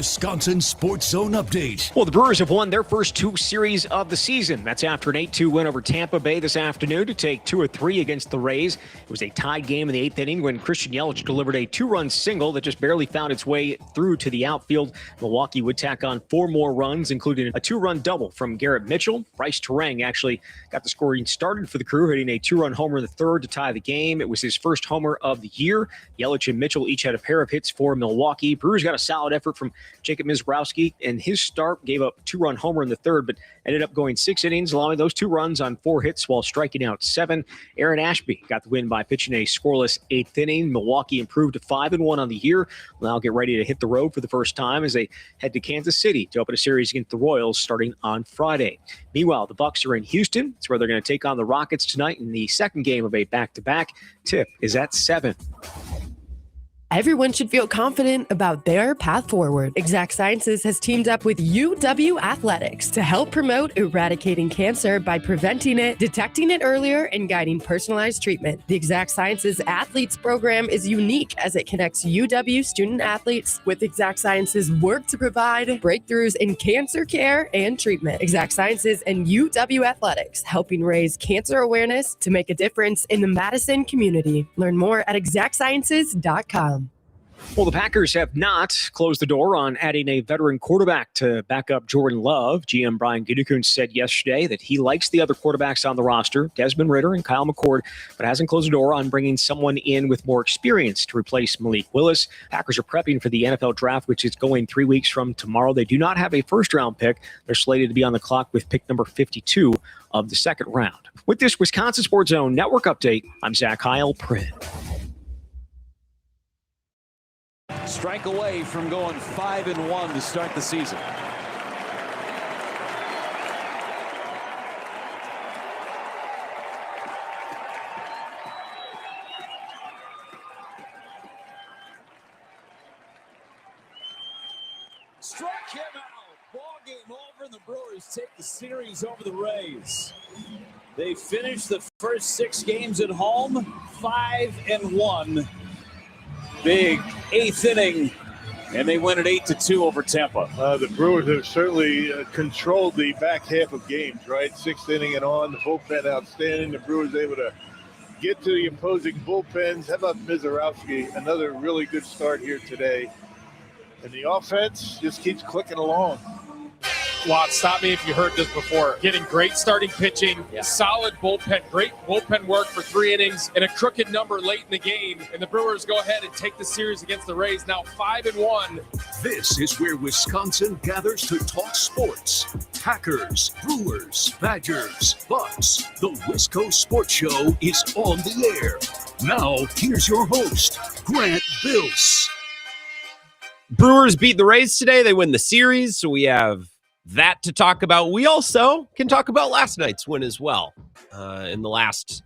Wisconsin Sports Zone update. Well, the Brewers have won their first 2 series of the season. That's after an 8-2 win over Tampa Bay this afternoon to take 2 of 3 against the Rays. It was a tied game in the 8th inning when Christian Yelich delivered a 2-run single that just barely found its way through to the outfield. Milwaukee would tack on 4 more runs, including a 2-run double from Garrett Mitchell. Bryce Terang actually got the scoring started for the Crew, hitting a 2-run homer in the 3rd to tie the game. It was his first homer of the year. Yelich and Mitchell each had a pair of hits for Milwaukee. Brewers got a solid effort from Jacob Mizbrowski, and his start gave up a 2-run homer in the 3rd, but ended up going 6 innings, allowing those 2 runs on 4 hits while striking out 7. Aaron Ashby got the win by pitching a scoreless 8th inning. Milwaukee improved to 5-1 on the year. Will now get ready to hit the road for the first time as they head to Kansas City to open a series against the Royals starting on Friday. Meanwhile, the Bucs are in Houston. It's where they're going to take on the Rockets tonight in the second game of a back-to-back. Tip is at 7. Everyone should feel confident about their path forward. Exact Sciences has teamed up with UW Athletics to help promote eradicating cancer by preventing it, detecting it earlier, and guiding personalized treatment. The Exact Sciences Athletes Program is unique as it connects UW student athletes with Exact Sciences' work to provide breakthroughs in cancer care and treatment. Exact Sciences and UW Athletics helping raise cancer awareness to make a difference in the Madison community. Learn more at exactsciences.com. Well, the Packers have not closed the door on adding a veteran quarterback to back up Jordan Love. GM Brian Gutekunst said yesterday that he likes the other quarterbacks on the roster, Desmond Ridder and Kyle McCord, but hasn't closed the door on bringing someone in with more experience to replace Malik Willis. Packers are prepping for the NFL draft, which is going 3 weeks from tomorrow. They do not have a first-round pick. They're slated to be on the clock with pick number 52 of the second round. With this Wisconsin Sports Zone Network update, I'm Zach Heil-Prin. Strike away from going 5-1 to start the season. Struck him out. Ball game over, and the Brewers take the series over the Rays. They finished the first 6 games at home, 5-1. Big 8th inning, and they win it 8-2 over Tampa. The Brewers have certainly controlled the back half of games, right? 6th inning and on, the bullpen outstanding. The Brewers able to get to the opposing bullpens. How about Mizbrowski? Another really good start here today. And the offense just keeps clicking along. Watt, stop me if you heard this before. Getting great starting pitching, solid bullpen, great bullpen work for 3 innings, and a crooked number late in the game. And the Brewers go ahead and take the series against the Rays, now 5-1. This is where Wisconsin gathers to talk sports. Packers, Brewers, Badgers, Bucks. The Wisco Sports Show is on the air. Now, here's your host, Grant Bills. Brewers beat the Rays today. They win the series, so we have that to talk about. We also can talk about last night's win as well. In the last,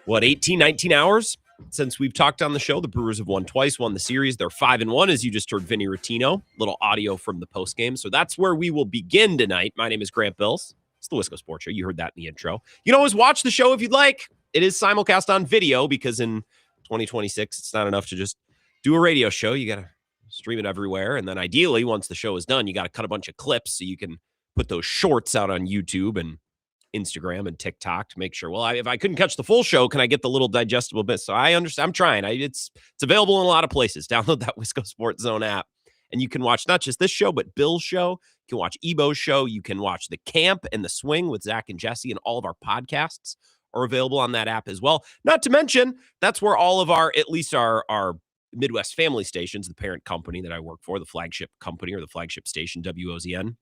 18, 19 hours since we've talked on the show, the Brewers have won twice, won the series. They're 5-1, as you just heard Vinny Rottino. Little audio from the postgame. So that's where we will begin tonight. My name is Grant Bills. It's the Wisco Sports Show. You heard that in the intro. You can always watch the show if you'd like. It is simulcast on video because in 2026, it's not enough to just do a radio show. You got to stream it everywhere. And then ideally, once the show is done, you got to cut a bunch of clips so you can put those shorts out on YouTube and Instagram and TikTok to make sure, if I couldn't catch the full show, can I get the little digestible bits? So I understand. I'm trying. It's available in a lot of places. Download that Wisco Sports Zone app. And you can watch not just this show, but Bill's show. You can watch Ebo's show. You can watch The Camp and The Swing with Zach and Jesse, and all of our podcasts are available on that app as well. Not to mention, that's where all of our Midwest family stations, the parent company that I work for, the flagship company or the flagship station, WOZN.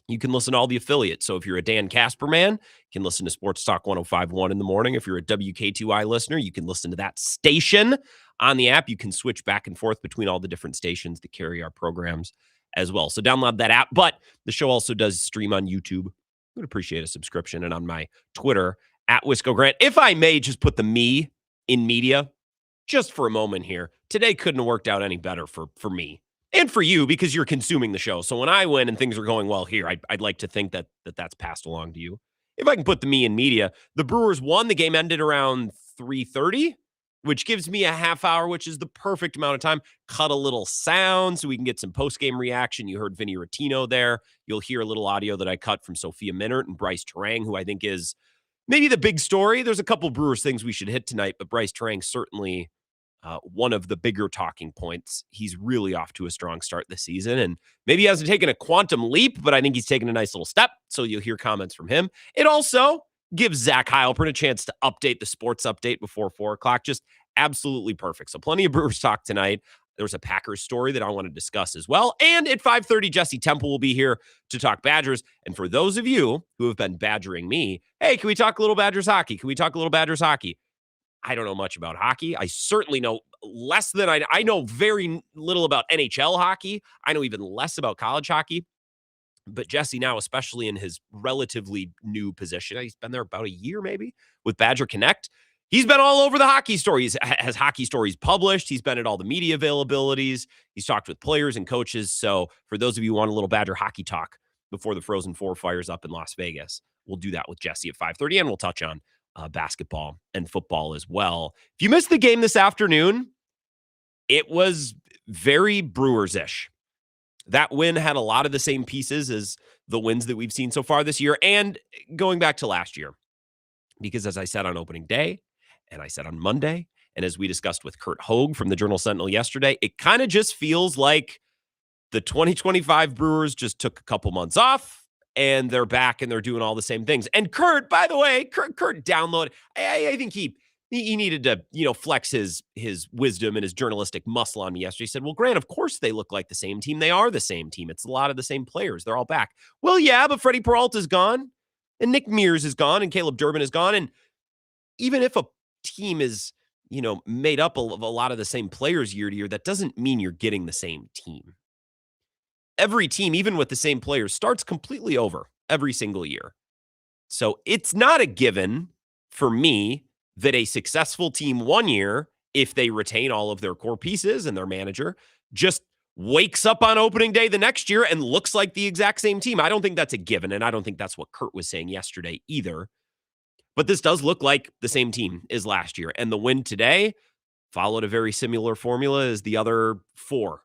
You can listen to all the affiliates. So if you're a Dan Casper man, you can listen to Sports Talk 105.1 in the morning. If you're a WK2I listener, you can listen to that station on the app. You can switch back and forth between all the different stations that carry our programs as well. So download that app. But the show also does stream on YouTube. I would appreciate a subscription. And on my Twitter, at Wisco Grant. If I may just put the me in media just for a moment here. Today couldn't have worked out any better for me and for you because you're consuming the show. So when I win and things are going well here, I'd like to think that's passed along to you. If I can put the me in media, the Brewers won. The game ended around 3:30. which gives me a half hour, which is the perfect amount of time. Cut a little sound so we can get some post-game reaction. You heard Vinny Rottino there. You'll hear a little audio that I cut from Sophia Minert and Bryce Terang, who I think is maybe the big story. There's a couple Brewers things we should hit tonight, but Bryce Terang certainly one of the bigger talking points. He's really off to a strong start this season, and maybe he hasn't taken a quantum leap, but I think he's taken a nice little step, so you'll hear comments from him. It also gives Zach Heilprin a chance to update the sports update before 4 o'clock. Just absolutely perfect. So plenty of Brewers talk tonight. There's a Packers story that I want to discuss as well. And at 5:30, Jesse Temple will be here to talk Badgers. And for those of you who have been badgering me, hey, can we talk a little Badgers hockey? Can we talk a little Badgers hockey? I don't know much about hockey. I certainly know less than I know very little about NHL hockey. I know even less about college hockey. But Jesse now, especially in his relatively new position, he's been there about a year maybe with Badger Connect. He's been all over the hockey stories, has hockey stories published. He's been at all the media availabilities. He's talked with players and coaches. So for those of you who want a little Badger hockey talk before the Frozen Four fires up in Las Vegas, we'll do that with Jesse at 5:30, and we'll touch on basketball and football as well. If you missed the game this afternoon, it was very Brewers-ish. That win had a lot of the same pieces as the wins that we've seen so far this year and going back to last year. Because as I said on opening day, and I said on Monday, and as we discussed with Kurt Hogue from the Journal-Sentinel yesterday, it kind of just feels like the 2025 Brewers just took a couple months off and they're back and they're doing all the same things. And Kurt, by the way, Kurt downloaded. I think he needed to, flex his wisdom and his journalistic muscle on me yesterday. He said, well, Grant, of course they look like the same team. They are the same team. It's a lot of the same players. They're all back. Well, yeah, but Freddie Peralta's gone and Nick Mears is gone and Caleb Durbin is gone. And even if a team is, made up of a lot of the same players year to year, that doesn't mean you're getting the same team. Every team, even with the same players, starts completely over every single year. So it's not a given for me that a successful team one year, if they retain all of their core pieces and their manager, just wakes up on opening day the next year and looks like the exact same team. I don't think that's a given, and I don't think that's what Kurt was saying yesterday either. But this does look like the same team as last year. And the win today followed a very similar formula as the other four.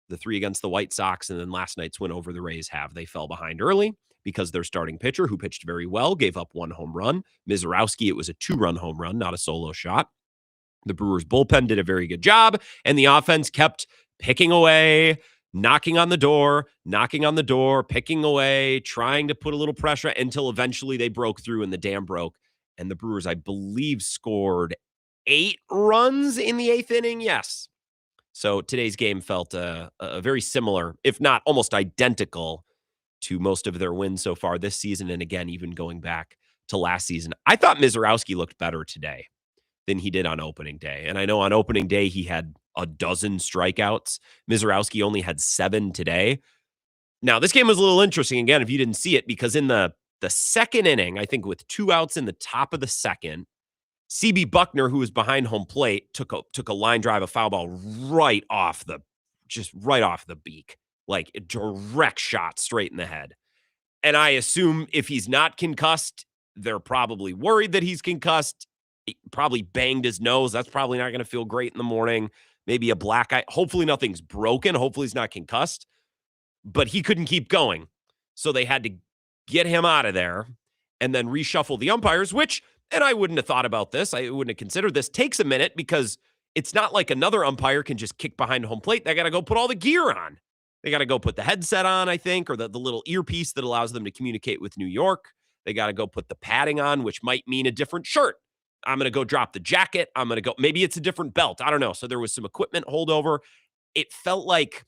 The 3 against the White Sox and then last night's win over the Rays have. They fell behind early because their starting pitcher, who pitched very well, gave up 1 home run. Mizorowski, it was a 2-run home run, not a solo shot. The Brewers bullpen did a very good job, and the offense kept picking away, knocking on the door, picking away, trying to put a little pressure until eventually they broke through and the dam broke. And the Brewers, I believe, scored 8 runs in the 8th inning. Yes. So today's game felt a very similar, if not almost identical, to most of their wins so far this season. And again, even going back to last season, I thought Mizorowski looked better today than he did on opening day. And I know on opening day, he had a dozen strikeouts. Mizorowski only had 7 today. Now, this game was a little interesting, again, if you didn't see it, because in the second inning, I think with 2 outs in the top of the second, CB Buckner, who was behind home plate, took a line drive, a foul ball right off the beak, like a direct shot straight in the head. And I assume if he's not concussed, they're probably worried that he's concussed. He probably banged his nose. That's probably not going to feel great in the morning. Maybe a black eye. Hopefully nothing's broken. Hopefully he's not concussed. But he couldn't keep going. So they had to get him out of there and then reshuffle the umpires, which, and I wouldn't have thought about this, I wouldn't have considered this, takes a minute because it's not like another umpire can just kick behind home plate. They got to go put all the gear on. They got to go put the headset on, I think, or the little earpiece that allows them to communicate with New York. They got to go put the padding on, which might mean a different shirt. I'm going to go drop the jacket. I'm going to go, maybe it's a different belt. I don't know. So there was some equipment holdover. It felt like,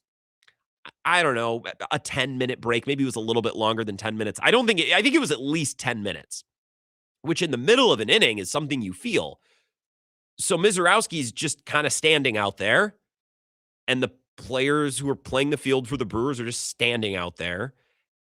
I don't know, a 10-minute break. Maybe it was a little bit longer than 10 minutes. I think it was at least 10 minutes, which in the middle of an inning is something you feel. So Mizorowski's just kind of standing out there, and the players who are playing the field for the Brewers are just standing out there.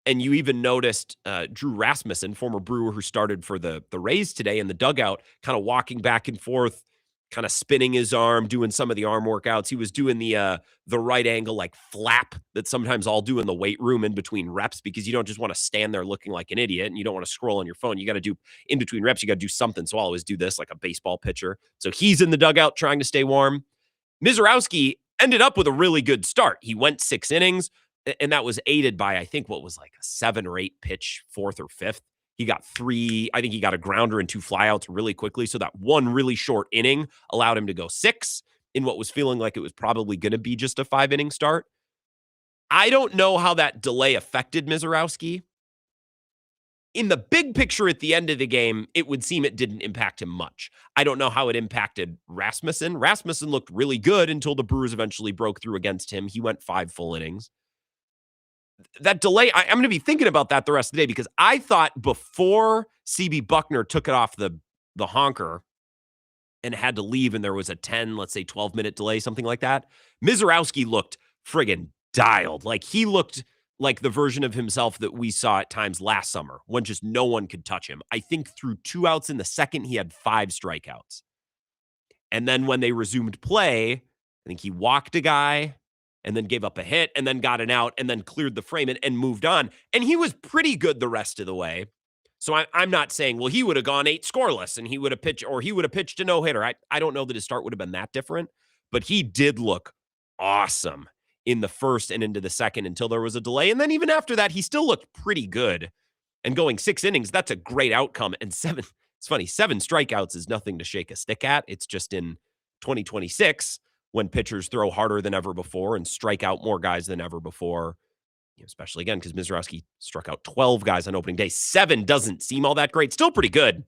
And you even noticed Drew Rasmussen, former Brewer who started for the Rays today in the dugout, kind of walking back and forth, kind of spinning his arm, doing some of the arm workouts. He was doing the right angle like flap that sometimes I'll do in the weight room in between reps, because you don't just want to stand there looking like an idiot and you don't want to scroll on your phone. You got to do in between reps. You got to do something. So I'll always do this like a baseball pitcher. So he's in the dugout trying to stay warm. Mizorowski ended up with a really good start. He went 6 innings, and that was aided by, I think, what was like a 7 or 8 pitch, 4th or 5th. He got 3, I think he got a grounder and 2 flyouts really quickly. So that one really short inning allowed him to go 6 in what was feeling like it was probably going to be just a 5-inning start. I don't know how that delay affected Mizorowski. In the big picture at the end of the game, it would seem it didn't impact him much. I don't know how it impacted Rasmussen. Rasmussen looked really good until the Brewers eventually broke through against him. He went 5 full innings. That delay, I'm going to be thinking about that the rest of the day, because I thought before CB Buckner took it off the honker and had to leave and there was a 10, let's say 12-minute delay, something like that, Mizorowski looked friggin' dialed. Like he looked like the version of himself that we saw at times last summer when just no one could touch him. I think through 2 outs in the second, he had 5 strikeouts. And then when they resumed play, I think he walked a guy and then gave up a hit and then got an out and then cleared the frame and moved on. And he was pretty good the rest of the way. So I'm not saying, well, he would have gone 8 scoreless and he would have pitched a no-hitter. I don't know that his start would have been that different, but he did look awesome in the first and into the second until there was a delay. And then even after that, he still looked pretty good. And going 6 innings, that's a great outcome. And 7 strikeouts is nothing to shake a stick at. It's just in 2026, when pitchers throw harder than ever before and strike out more guys than ever before, especially again, because Mizorowski struck out 12 guys on opening day. 7 doesn't seem all that great. Still pretty good.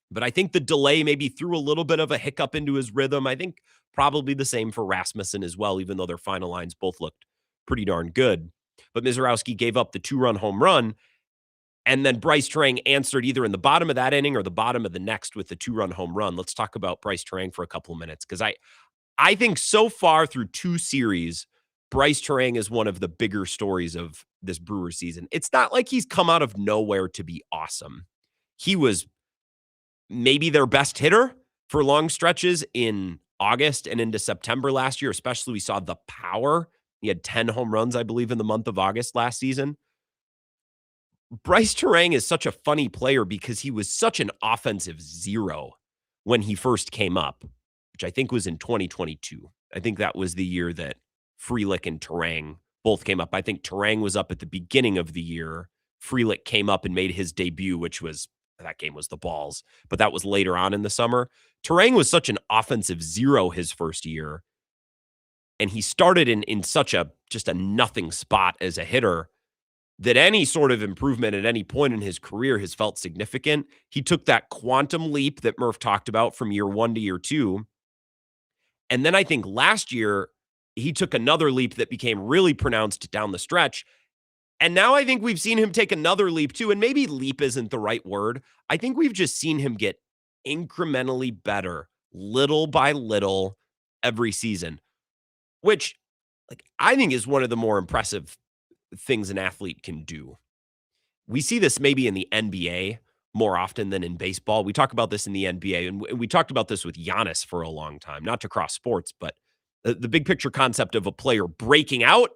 But I think the delay maybe threw a little bit of a hiccup into his rhythm. I think probably the same for Rasmussen as well, even though their final lines both looked pretty darn good. But Mizorowski gave up the 2-run home run. And then Bryce Terang answered either in the bottom of that inning or the bottom of the next with the 2-run home run. Let's talk about Bryce Terang for a couple of minutes, because I think so far through 2 series, Bryce Terang is one of the bigger stories of this Brewers season. It's not like he's come out of nowhere to be awesome. He was maybe their best hitter for long stretches in August and into September last year. Especially we saw the power. He had 10 home runs, I believe, in the month of August last season. Bryce Terang is such a funny player because he was such an offensive zero when he first came up, which I think was in 2022. I think that was the year that Frelick and Terang both came up. I think Terang was up at the beginning of the year. Frelick came up and made his debut, that game was the balls, but that was later on in the summer. Terang was such an offensive zero his first year, and he started in such just a nothing spot as a hitter that any sort of improvement at any point in his career has felt significant. He took that quantum leap that Murph talked about from year 1 to year 2. And then I think last year, he took another leap that became really pronounced down the stretch. And now I think we've seen him take another leap too. And maybe leap isn't the right word. I think we've just seen him get incrementally better, little by little, every season, which I think is one of the more impressive things an athlete can do. We see this maybe in the NBA more often than in baseball. We talk about this in the NBA, and we talked about this with Giannis for a long time, not to cross sports, but the big picture concept of a player breaking out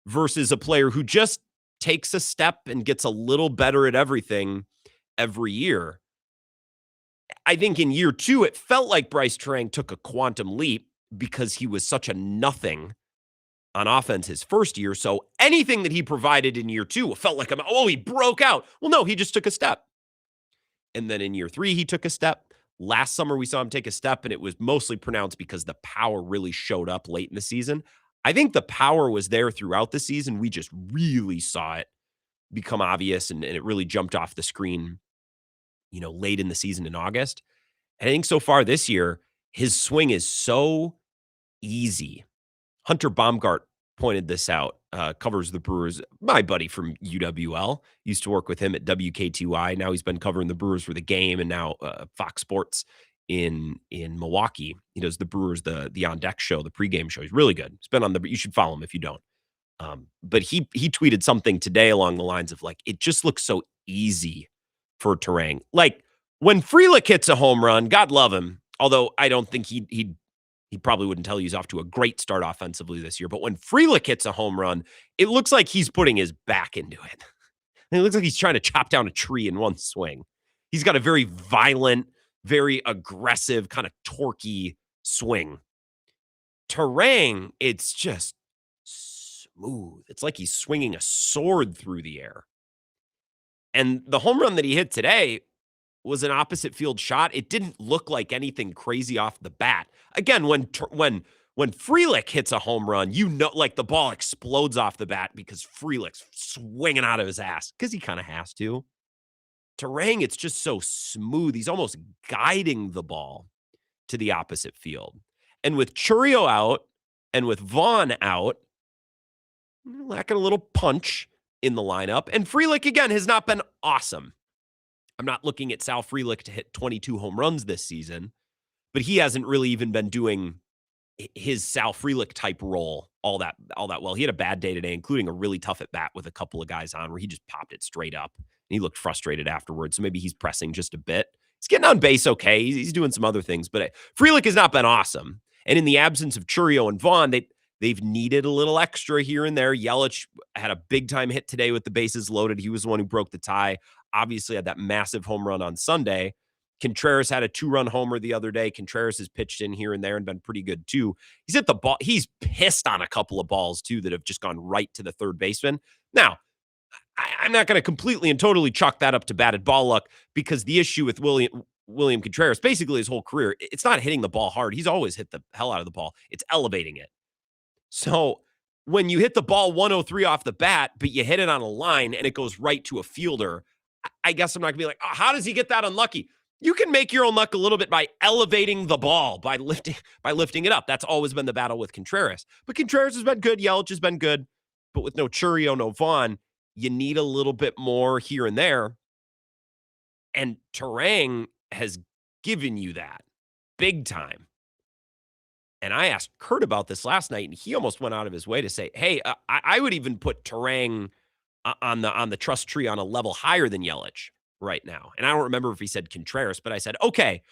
versus a player who just takes a step and gets a little better at everything every year. I think in year 2, it felt like Bryce Terang took a quantum leap because he was such a nothing on offense his first year. So anything that he provided in year 2 felt like, he broke out. Well, no, he just took a step. And then in year 3, he took a step. Last summer, we saw him take a step, and it was mostly pronounced because the power really showed up late in the season. I think the power was there throughout the season. We just really saw it become obvious, and it really jumped off the screen, late in the season in August. And I think so far this year, his swing is so easy. Hunter Baumgart pointed this out, covers the Brewers. My buddy from UWL, used to work with him at WKTY. Now he's been covering the Brewers for the game and now Fox Sports in Milwaukee. He does the Brewers, the On Deck show, the pregame show. He's really good. He's been on you should follow him if you don't. But he tweeted something today along the lines of it just looks so easy for Terang. When Frelick hits a home run, God love him, Although I don't think he probably wouldn't tell you he's off to a great start offensively this year. But when Frelick hits a home run, it looks like he's putting his back into it. It looks like he's trying to chop down a tree in one swing. He's got a very violent, very aggressive, kind of torquey swing. Turang, it's just smooth. It's like he's swinging a sword through the air. And the home run that he hit today was an opposite field shot. It didn't look like anything crazy off the bat. Again, when Frelick hits a home run, like the ball explodes off the bat because Frelick's swinging out of his ass because he kind of has to. Turang, it's just so smooth. He's almost guiding the ball to the opposite field. And with Chourio out and with Vaughn out, lacking a little punch in the lineup. And Frelick, again, has not been awesome. I'm not looking at Sal Frelick to hit 22 home runs this season, but he hasn't really even been doing his Sal Frelick type role all that well. He had a bad day today, including a really tough at bat with a couple of guys on where he just popped it straight up. And he looked frustrated afterwards. So maybe he's pressing just a bit. He's getting on base okay. He's doing some other things, but Frelick has not been awesome. And in the absence of Chourio and Vaughn, they've needed a little extra here and there. Yelich had a big-time hit today with the bases loaded. He was the one who broke the tie. Obviously had that massive home run on Sunday. Contreras had a 2-run homer the other day. Contreras has pitched in here and there and been pretty good too. He's hit the ball. He's pissed on a couple of balls too that have just gone right to the third baseman. Now, I'm not going to completely and totally chalk that up to batted ball luck because the issue with William Contreras, basically his whole career, it's not hitting the ball hard. He's always hit the hell out of the ball. It's elevating it. So when you hit the ball 103 off the bat, but you hit it on a line and it goes right to a fielder, I guess I'm not going to be like, oh, how does he get that unlucky? You can make your own luck a little bit by elevating the ball, by lifting it up. That's always been the battle with Contreras. But Contreras has been good. Yelich has been good. But with no Chourio, no Vaughn, you need a little bit more here and there. And Turang has given you that big time. And I asked Kurt about this last night, and he almost went out of his way to say, hey, I would even put Turang on the trust tree on a level higher than Yelich right now. And I don't remember if he said Contreras, but I said, okay,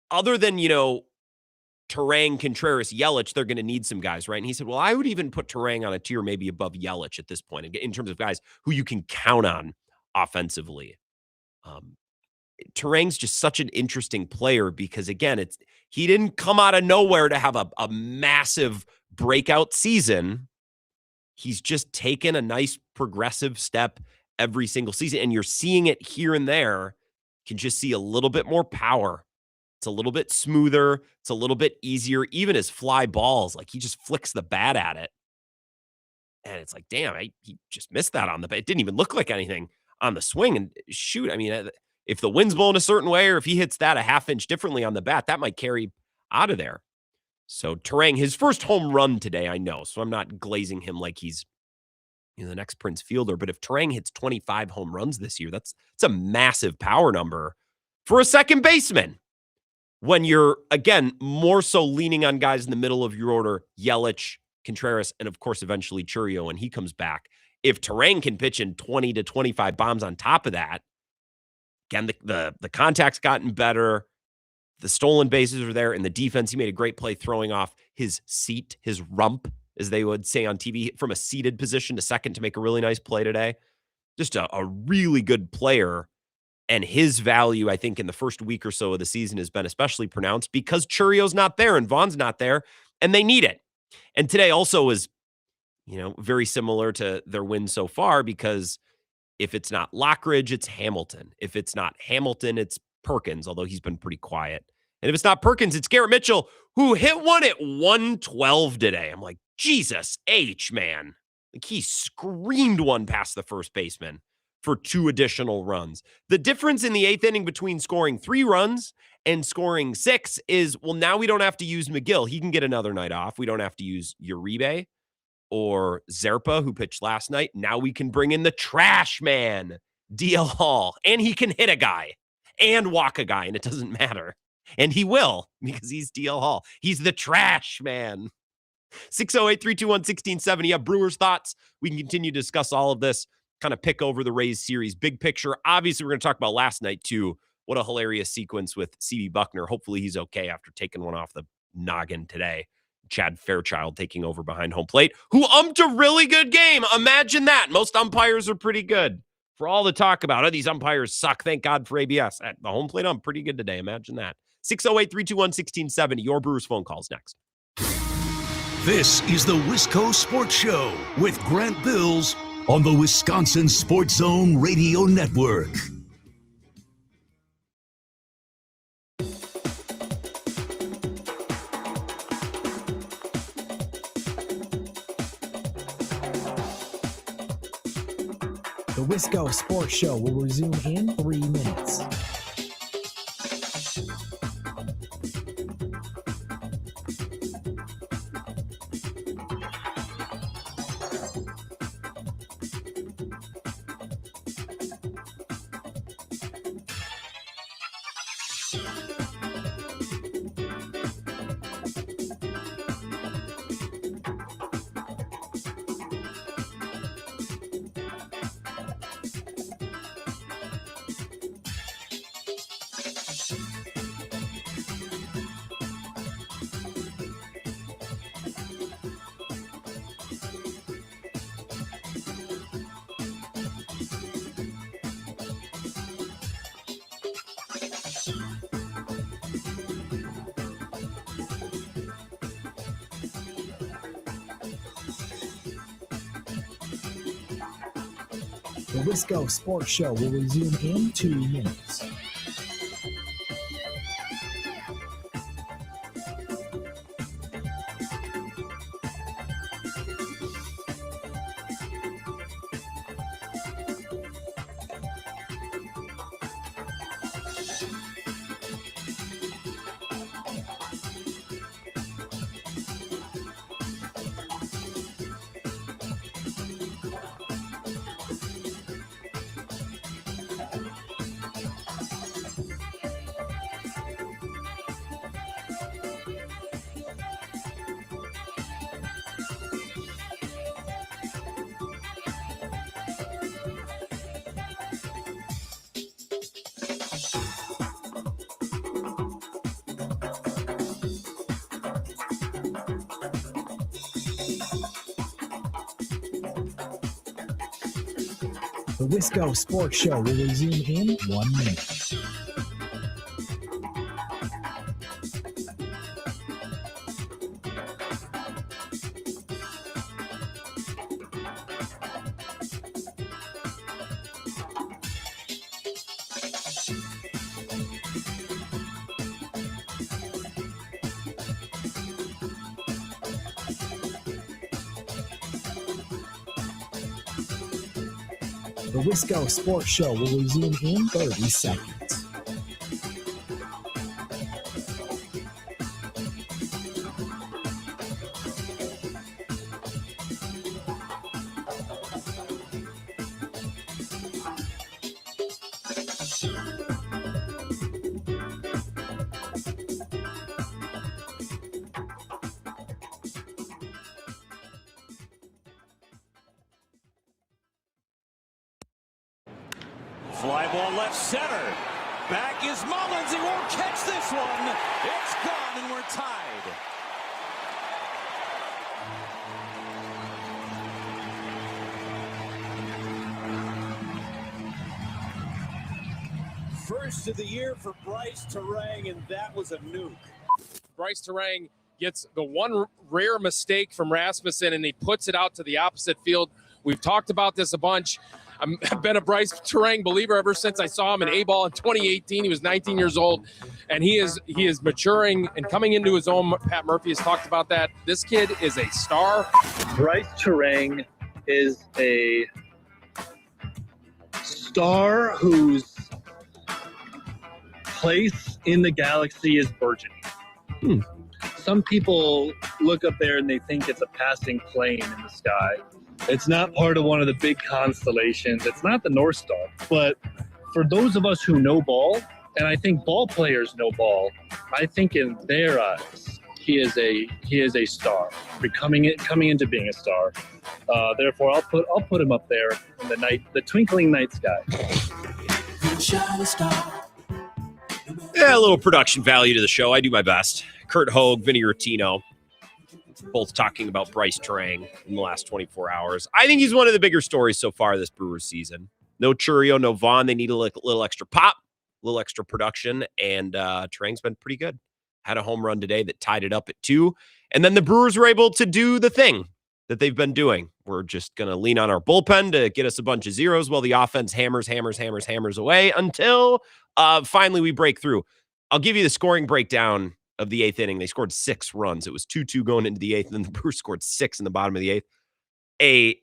other than, Turang, Contreras, Yelich, they're going to need some guys, right? And he said, well, I would even put Turang on a tier maybe above Yelich at this point in terms of guys who you can count on offensively. Turang's just such an interesting player because, again, he didn't come out of nowhere to have a massive breakout season. He's just taken a nice progressive step every single season, and you're seeing it here and there. You can just see a little bit more power. It's a little bit smoother. It's a little bit easier. Even his fly balls, like he just flicks the bat at it. And it's like, damn, he just missed that on the bat. It didn't even look like anything on the swing. And shoot, I mean, if the wind's blowing a certain way or if he hits that a half inch differently on the bat, that might carry out of there. So Turang, his first home run today, I know. So I'm not glazing him like he's the next Prince Fielder. But if Turang hits 25 home runs this year, that's a massive power number for a second baseman. When you're, again, more so leaning on guys in the middle of your order, Yelich, Contreras, and of course, eventually Chourio when he comes back. If Turang can pitch in 20 to 25 bombs on top of that, again, the contact's gotten better. The stolen bases are there. And the defense, he made a great play throwing off his seat, his rump, as they would say on TV, from a seated position to second to make a really nice play today. Just a really good player. And his value, I think, in the first week or so of the season has been especially pronounced because Churio's not there and Vaughn's not there, and they need it. And today also is, very similar to their win so far because if it's not Lockridge, it's Hamilton. If it's not Hamilton, it's Perkins, although he's been pretty quiet. And if it's not Perkins, it's Garrett Mitchell, who hit one at 112 today. I'm like, Jesus H, man. Like he screamed one past the first baseman for 2 additional runs. The difference in the 8th inning between scoring 3 runs and scoring 6 is, well, now we don't have to use McGill. He can get another night off. We don't have to use Uribe or Zerpa, who pitched last night. Now we can bring in the trash man, DL Hall, and he can hit a guy and walk a guy, and it doesn't matter. And he will because he's DL Hall. He's the trash man. 608-321-1670. Yeah, Brewers thoughts. We can continue to discuss all of this, kind of pick over the Rays series. Big picture. Obviously, we're going to talk about last night, too. what a hilarious sequence with C.B. Buckner. Hopefully he's okay after taking one off the noggin today. Chad Fairchild taking over behind home plate, who umped a really good game. Imagine that. Most umpires are pretty good. For all the talk about it, these umpires suck. Thank God for ABS. At the home plate, I'm pretty good today. Imagine that. 608-321-1670. Your Brewers phone calls next. This is the Wisco Sports Show with Grant Bills on the Wisconsin Sports Zone Radio Network. The Wisco Sports Show will resume in 3 minutes. The Wisco Sports Show will resume in 2 minutes. The Wisco Sports Show will resume in 1 minute. The Wisco Sports Show will resume in 30 seconds. Fly ball left center. Back is Mullins. He won't catch this one. It's gone and we're tied. First of the year for Bryce Terang, and that was a nuke. Bryce Terang gets the one rare mistake from Rasmussen, and he puts it out to the opposite field. We've talked about this a bunch. I've been a Bryce Terang believer ever since I saw him in A-ball in 2018. He was 19 years old, and he is maturing and coming into his own. Pat Murphy has talked about that. This kid is a star. Bryce Terang is a star whose place in the galaxy is burgeoning. Some people look up there and they think it's a passing plane in the sky. It's not part of one of the big constellations. It's not the North Star. But for those of us who know ball, and I think ball players know ball, I think in their eyes, he is a star, coming into being a star. Therefore, I'll put him up there in the twinkling night sky. Shine a star. Yeah, a little production value to the show. I do my best. Kurt Hogue, Vinny Rotino, both talking about Bryce Terang in the last 24 hours. I think he's one of the bigger stories so far this Brewers season. No Churio, no Vaughn. They need a little extra pop, a little extra production, and Terang's been pretty good. Had a home run today that tied it up at 2. And then the Brewers were able to do the thing that they've been doing. We're just going to lean on our bullpen to get us a bunch of zeros while the offense hammers away until finally we break through. I'll give you the scoring breakdown of the 8th inning. They scored 6 runs. It was 2-2 going into the 8th, and then the Brewers scored 6 in the bottom of the 8th. A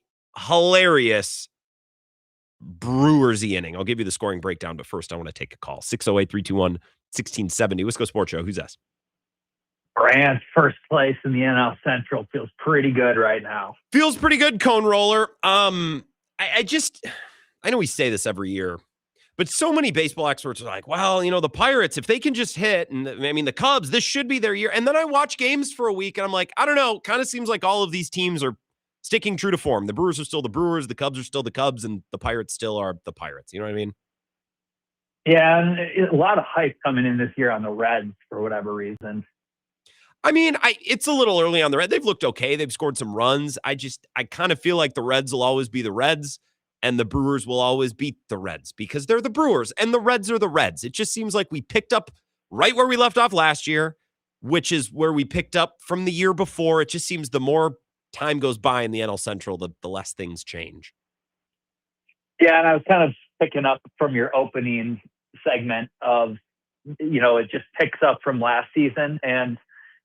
hilarious Brewers-y inning. I'll give you the scoring breakdown, but first I want to take a call. 608-321-1670. Wisco Sports Show. Who's this? Brand's first place in the NL Central feels pretty good right now. Feels pretty good, Cone Roller. I know we say this every year, but so many baseball experts are like, well, the Pirates, if they can just hit, and the Cubs, this should be their year. And then I watch games for a week, and I'm like, I don't know, kind of seems like all of these teams are sticking true to form. The Brewers are still the Brewers, the Cubs are still the Cubs, and the Pirates still are the Pirates. You know what I mean? Yeah, and a lot of hype coming in this year on the Reds for whatever reason. It's a little early on the Reds. They've looked okay. They've scored some runs. I kind of feel like the Reds will always be the Reds and the Brewers will always beat the Reds because they're the Brewers and the Reds are the Reds. It just seems like we picked up right where we left off last year, which is where we picked up from the year before. It just seems the more time goes by in the NL Central, the less things change. Yeah, and I was kind of picking up from your opening segment of, it just picks up from last season. And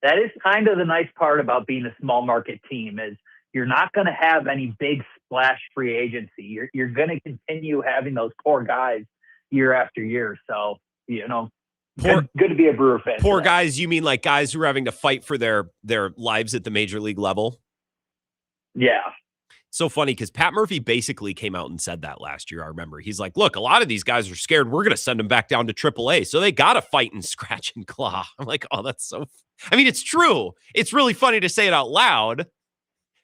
that is kind of the nice part about being a small market team is you're not going to have any big splash free agency. You're going to continue having those core guys year after year. So, good to be a Brewer fan. Poor guys, you mean like guys who are having to fight for their lives at the major league level? Yeah. So funny because Pat Murphy basically came out and said that last year. I remember he's like, look, a lot of these guys are scared. We're going to send them back down to AAA. So they got to fight and scratch and claw. I'm like, oh, that's so, it's true. It's really funny to say it out loud.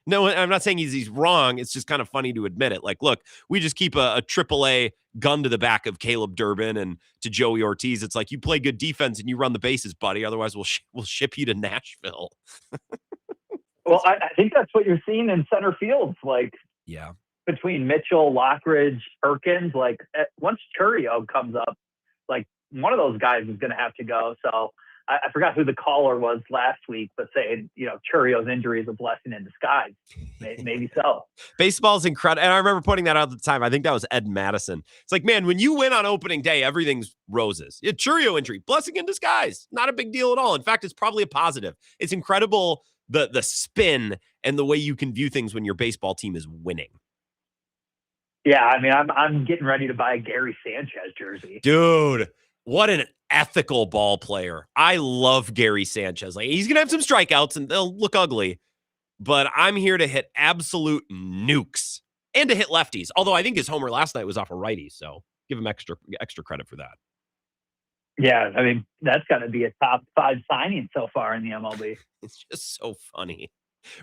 No, I'm not saying he's wrong. It's just kind of funny to admit it. Like, look, we just keep a AAA gun to the back of Caleb Durbin and to Joey Ortiz. It's like you play good defense and you run the bases, buddy. Otherwise, we'll ship you to Nashville. Well, I think that's what you're seeing in center fields. Like, yeah, between Mitchell, Lockridge, Perkins. Like, once Churio comes up, like one of those guys is going to have to go. So I forgot who the caller was last week, but saying, Churio's injury is a blessing in disguise. Maybe so. Baseball's incredible. And I remember putting that out at the time. I think that was Ed Madison. It's like, man, when you win on opening day, everything's roses. A Churio injury, blessing in disguise. Not a big deal at all. In fact, it's probably a positive. It's incredible the spin and the way you can view things when your baseball team is winning. Yeah, I'm getting ready to buy a Gary Sanchez jersey. Dude, what an ethical ball player. I love Gary Sanchez. Like, he's going to have some strikeouts and they'll look ugly, but I'm here to hit absolute nukes and to hit lefties. Although I think his homer last night was off a righty, so give him extra credit for that. Yeah, that's got to be a top 5 signing so far in the MLB. It's just so funny.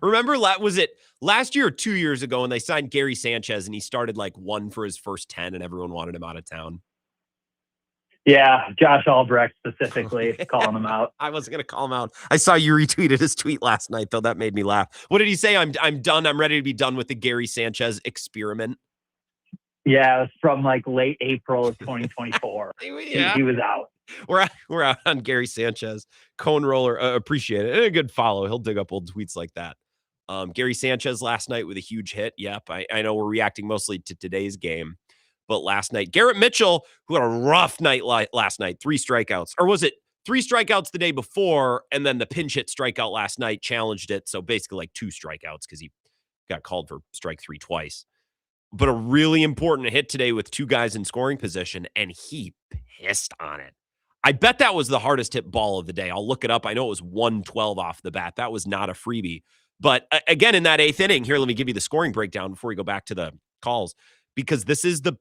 Remember, was it last year or 2 years ago when they signed Gary Sanchez and he started like 1 for his first 10 and everyone wanted him out of town? Yeah, Josh Albrecht specifically calling him out. I wasn't going to call him out. I saw you retweeted his tweet last night, though. That made me laugh. What did he say? I'm done. I'm ready to be done with the Gary Sanchez experiment. Yeah, it's from like late April of 2024. Yeah. He was out. We're out on Gary Sanchez. Cone Roller, appreciate it. And a good follow. He'll dig up old tweets like that. Gary Sanchez last night with a huge hit. Yep, I know we're reacting mostly to today's game. But last night, Garrett Mitchell, who had a rough night last night, 3 strikeouts. Or was it 3 strikeouts the day before, and then the pinch hit strikeout last night challenged it. So basically like 2 strikeouts because he got called for strike 3 twice. But a really important hit today with 2 guys in scoring position, and he pissed on it. I bet that was the hardest hit ball of the day. I'll look it up. I know it was 112 off the bat. That was not a freebie. But again, in that 8th inning, here, let me give you the scoring breakdown before we go back to the calls, because this is the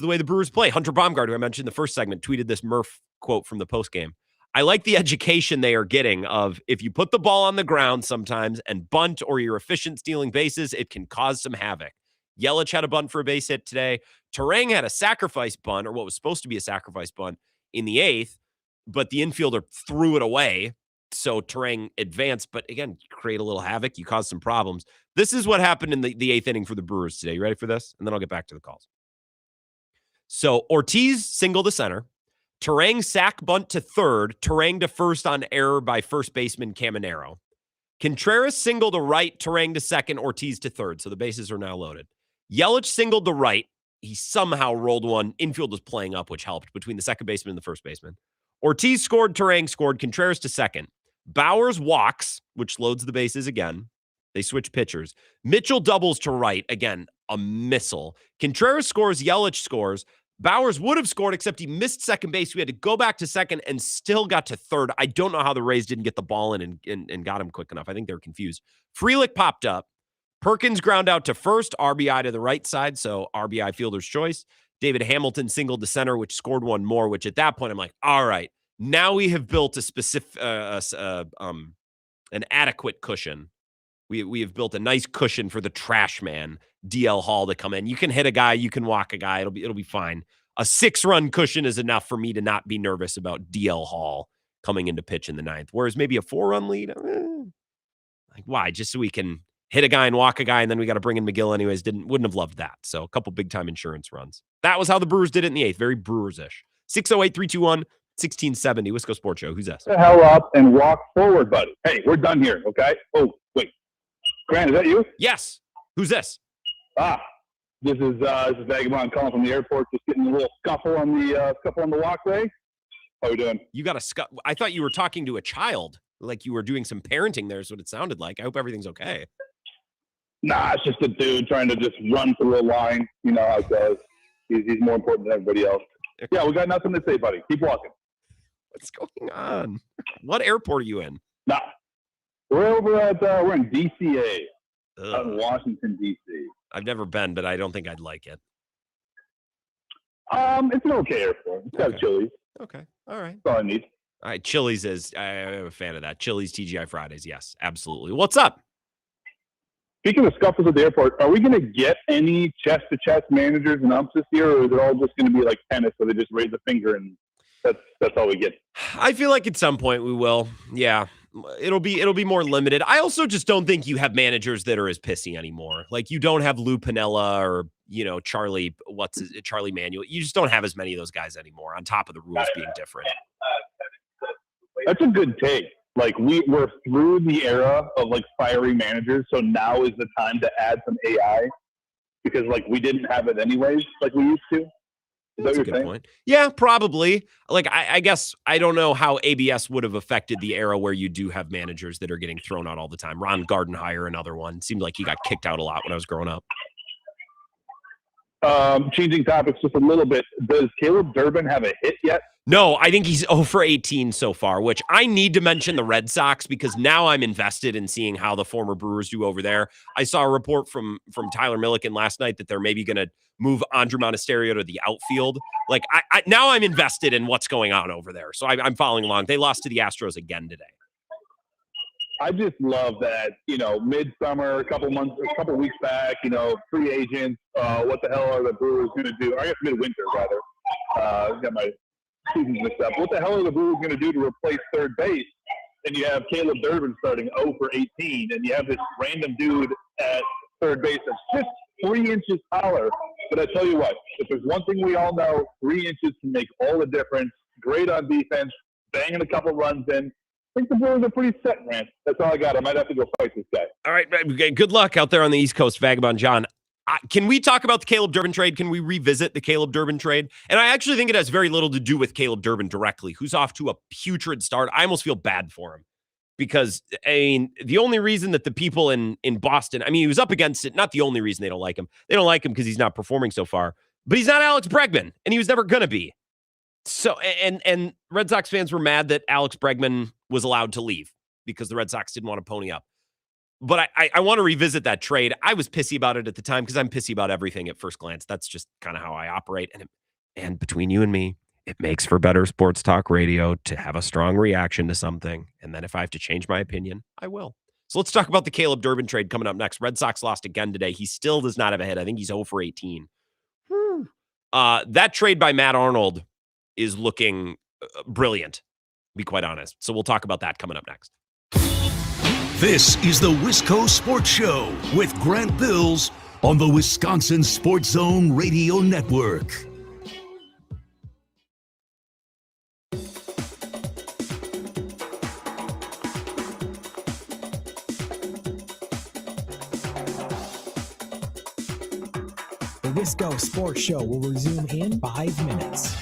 way the Brewers play. Hunter Baumgart, who I mentioned in the first segment, tweeted this Murph quote from the postgame. I like the education they are getting of if you put the ball on the ground sometimes and bunt or you're efficient stealing bases, it can cause some havoc. Yelich had a bunt for a base hit today. Terang had a sacrifice bunt, or what was supposed to be a sacrifice bunt, in the 8th. but the infielder threw it away. So Turang advanced, but again, create a little havoc. You caused some problems. This is what happened in the eighth inning for the Brewers today. You ready for this? And then I'll get back to the calls. So Ortiz single to center. Turang sack bunt to third. Turang to first on error by first baseman Caminero. Contreras single to right. Turang to second. Ortiz to third. So the bases are now loaded. Yelich singled to right. He somehow rolled one. Infield was playing up, which helped between the second baseman and the first baseman. Ortiz scored. Turang scored. Contreras to second. Bowers walks, which loads the bases again. They switch pitchers. Mitchell doubles to right. Again, a missile. Contreras scores. Yelich scores. Bowers would have scored, except he missed second base. We had to go back to second and still got to third. I don't know how the Rays didn't get the ball in and got him quick enough. I think they were confused. Frelick popped up. Perkins ground out to first, RBI to the right side, so RBI fielder's choice. David Hamilton singled to center, which scored one more, which at that point I'm like, all right, now we have built a specific, an adequate cushion. We have built a nice cushion for the trash man, DL Hall, to come in. You can hit a guy, you can walk a guy, it'll be fine. A 6-run cushion is enough for me to not be nervous about DL Hall coming into pitch in the ninth. Whereas maybe a 4-run lead, like why? Just so we can hit a guy and walk a guy, and then we got to bring in McGill anyways. Wouldn't have loved that. So a couple big-time insurance runs. That was how the Brewers did it in the eighth. Very Brewers-ish. 608-321-1670. Wisco Sports Show. Who's that? The hell up and walk forward, buddy. Hey, we're done here, okay? Oh, wait. Grant, is that you? Yes. Who's this? This is Vagabond calling from the airport. Just getting a little scuffle on the walkway. How we doing? You got a I thought you were talking to a child, like you were doing some parenting there is what it sounded like. I hope everything's okay. Nah, it's just a dude trying to just run through a line. You know how it goes. He's more important than everybody else. Yeah, we got nothing to say, buddy. Keep walking. What's going on? What airport are you in? Nah, we're in DCA, out in Washington, D.C. I've never been, but I don't think I'd like it. It's an okay airport. It's got Chili's. Okay, all right. That's all I need. All right, Chili's is, I'm a fan of that. Chili's, TGI Fridays, yes, absolutely. What's up? Speaking of scuffles at the airport, are we going to get any chest-to-chest managers and umps this year, or is it all just going to be like tennis where they just raise a finger and that's all we get? I feel like at some point we will. Yeah, it'll be more limited. I also just don't think you have managers that are as pissy anymore. Like you don't have Lou Piniella or Charlie Manuel. You just don't have as many of those guys anymore. On top of the rules being different. That's a good take. Like we're through the era of like fiery managers, so now is the time to add some AI because like we didn't have it anyways, like we used to. Is That's a good point. Yeah, probably. Like I guess I don't know how ABS would have affected the era where you do have managers that are getting thrown out all the time. Ron Gardenhire, another one, seemed like he got kicked out a lot when I was growing up. Changing topics just a little bit. Does Caleb Durbin have a hit yet? No, I think he's 0 for 18 so far, which I need to mention the Red Sox because now I'm invested in seeing how the former Brewers do over there. I saw a report from Tyler Milliken last night that they're maybe going to move Andrew Monasterio to the outfield. Like now I'm invested in what's going on over there. So I'm following along. They lost to the Astros again today. I just love that, midsummer, a couple weeks back, free agents, what the hell are the Brewers going to do? I guess midwinter, rather. Got my seasons mixed up. What the hell are the Brewers going to do to replace third base? And you have Caleb Durbin starting 0 for 18, and you have this random dude at third base that's just 3 inches taller. But I tell you what, if there's one thing we all know, 3 inches can make all the difference. Great on defense, banging a couple runs in. I think the Brewers are pretty set, Rand. That's all I got. I might have to go fight this guy. All right. Good luck out there on the East Coast, Vagabond John. Can we talk about the Caleb Durbin trade? Can we revisit the Caleb Durbin trade? And I actually think it has very little to do with Caleb Durbin directly, who's off to a putrid start. I almost feel bad for him because, the only reason that the people in Boston, he was up against it. Not the only reason they don't like him. They don't like him because he's not performing so far. But he's not Alex Bregman, and he was never going to be. So, and Red Sox fans were mad that Alex Bregman was allowed to leave because the Red Sox didn't want to pony up. But I want to revisit that trade. I was pissy about it at the time because I'm pissy about everything at first glance. That's just kind of how I operate. And between you and me, it makes for better sports talk radio to have a strong reaction to something. And then if I have to change my opinion, I will. So let's talk about the Caleb Durbin trade coming up next. Red Sox lost again today. He still does not have a hit. I think he's 0 for 18. That trade by Matt Arnold is looking brilliant. be quite honest. So we'll talk about that coming up next. This is the Wisco Sports Show with Grant Bills on the Wisconsin Sports Zone Radio Network. The Wisco Sports Show will resume in 5 minutes.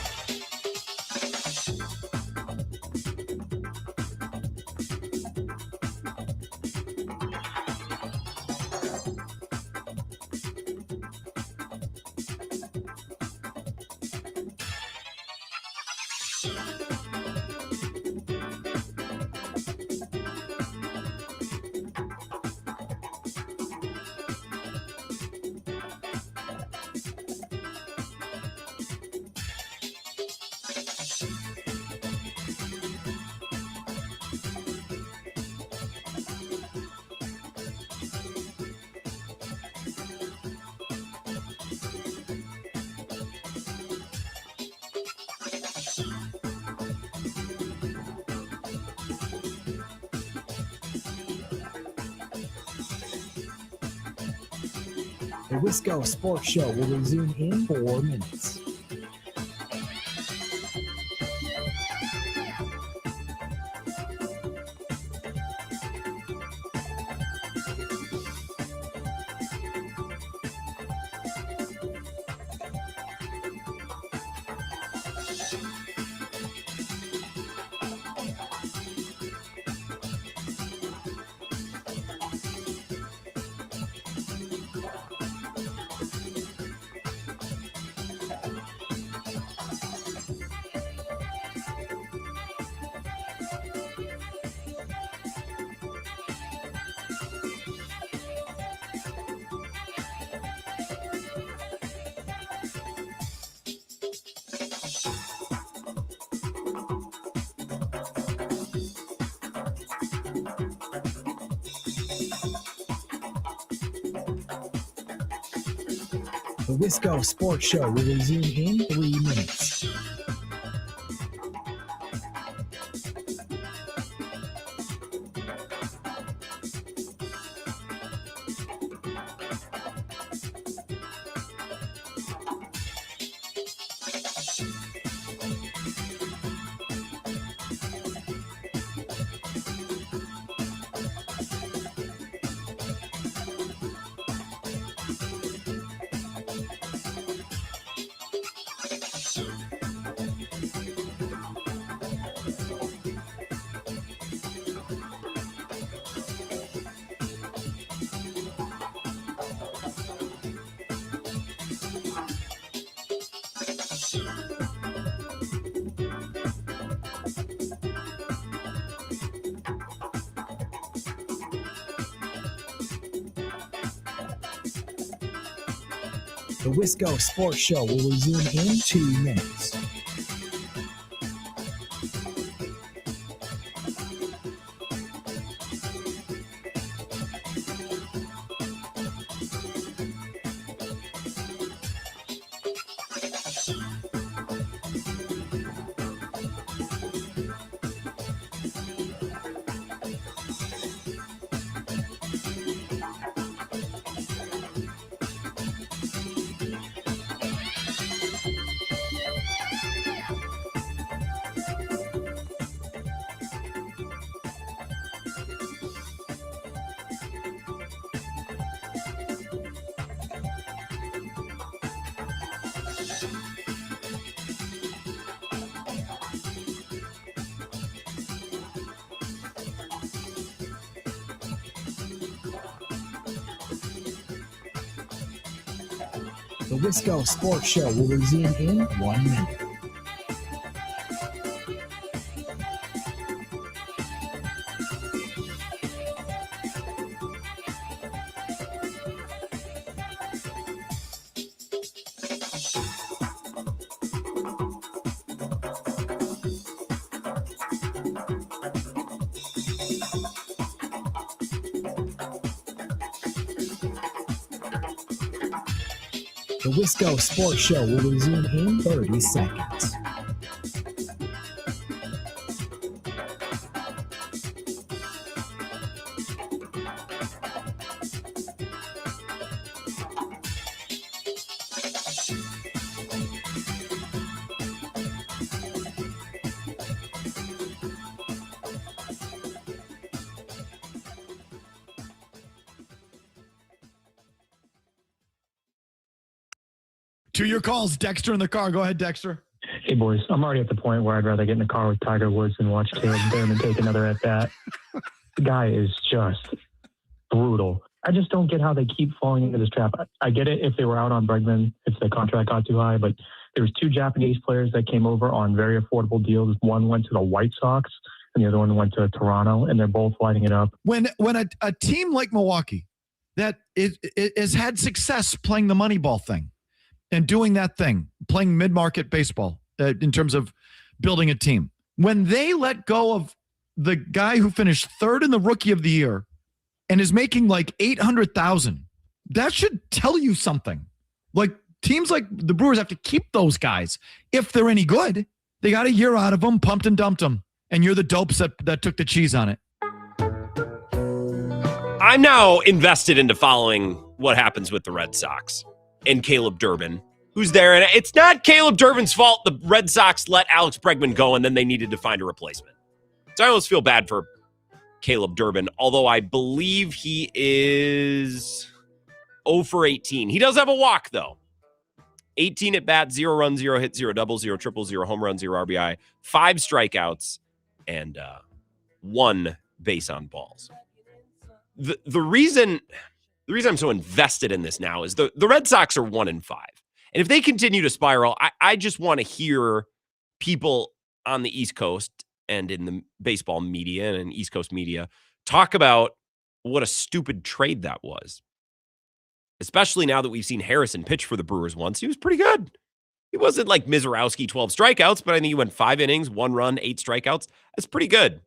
The Wisco Sports Show will resume in 4 minutes. The Wisco Sports Show will resume in 3 minutes. The Wisco Sports Show will resume in 2 minutes. The Wisco Sports Show will resume in 1 minute. The Wisco Sports Show will resume in 30 seconds. To your calls, Dexter in the car. Go ahead, Dexter. Hey, boys. I'm already at the point where I'd rather get in the car with Tiger Woods than watch Caleb Thurman take another at-bat. The guy is just brutal. I just don't get how they keep falling into this trap. I get it if they were out on Bregman, if the contract got too high, but there was 2 Japanese players that came over on very affordable deals. One went to the White Sox, and the other one went to Toronto, and they're both lighting it up. When a team like Milwaukee that has had success playing the Moneyball thing and doing that thing, playing mid-market baseball in terms of building a team, when they let go of the guy who finished 3rd in the Rookie of the Year and is making like $800,000, that should tell you something. Like teams like the Brewers have to keep those guys if they're any good. They got a year out of them, pumped and dumped them, and you're the dopes that took the cheese on it. I'm now invested into following what happens with the Red Sox and Caleb Durbin, who's there. And it's not Caleb Durbin's fault the Red Sox let Alex Bregman go and then they needed to find a replacement. So I almost feel bad for Caleb Durbin, although I believe he is 0 for 18. He does have a walk, though. 18 at bat, 0 runs, 0 hits, 0 doubles, 0 triples, 0 home runs, 0 RBI, 5 strikeouts, and 1 base on balls. The reason I'm so invested in this now is the Red Sox are 1-5. And if they continue to spiral, I just want to hear people on the East Coast and in the baseball media and East Coast media talk about what a stupid trade that was. Especially now that we've seen Harrison pitch for the Brewers once. He was pretty good. He wasn't like Mizorowski, 12 strikeouts, but I think he went 5 innings, 1 run, 8 strikeouts. That's pretty good.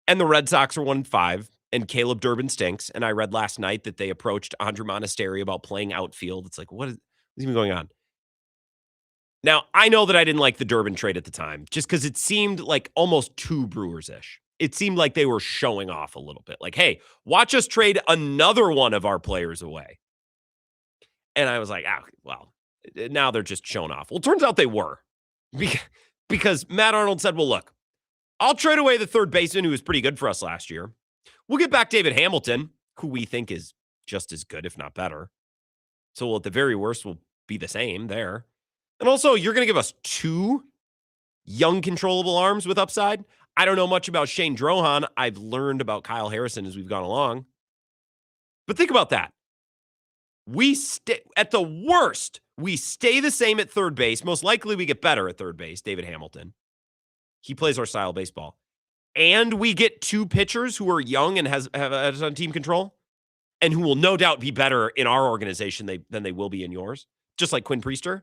And the Red Sox are 1-5. And Caleb Durbin stinks. And I read last night that they approached Andre Monasteri about playing outfield. It's like, what's even going on? Now, I know that I didn't like the Durbin trade at the time, just because it seemed like almost too Brewers-ish. It seemed like they were showing off a little bit. Like, hey, watch us trade another one of our players away. And I was like, well, now they're just showing off. Well, it turns out they were. Because Matt Arnold said, well, look, I'll trade away the third baseman who was pretty good for us last year. We'll get back David Hamilton, who we think is just as good, if not better. So we'll, at the very worst, we'll be the same there. And also, you're going to give us 2 young, controllable arms with upside. I don't know much about Shane Drohan. I've learned about Kyle Harrison as we've gone along. But think about that. At the worst, we stay the same at third base. Most likely, we get better at third base, David Hamilton. He plays our style of baseball. And we get 2 pitchers who are young and have on team control and who will no doubt be better in our organization than they will be in yours, just like Quinn Priester.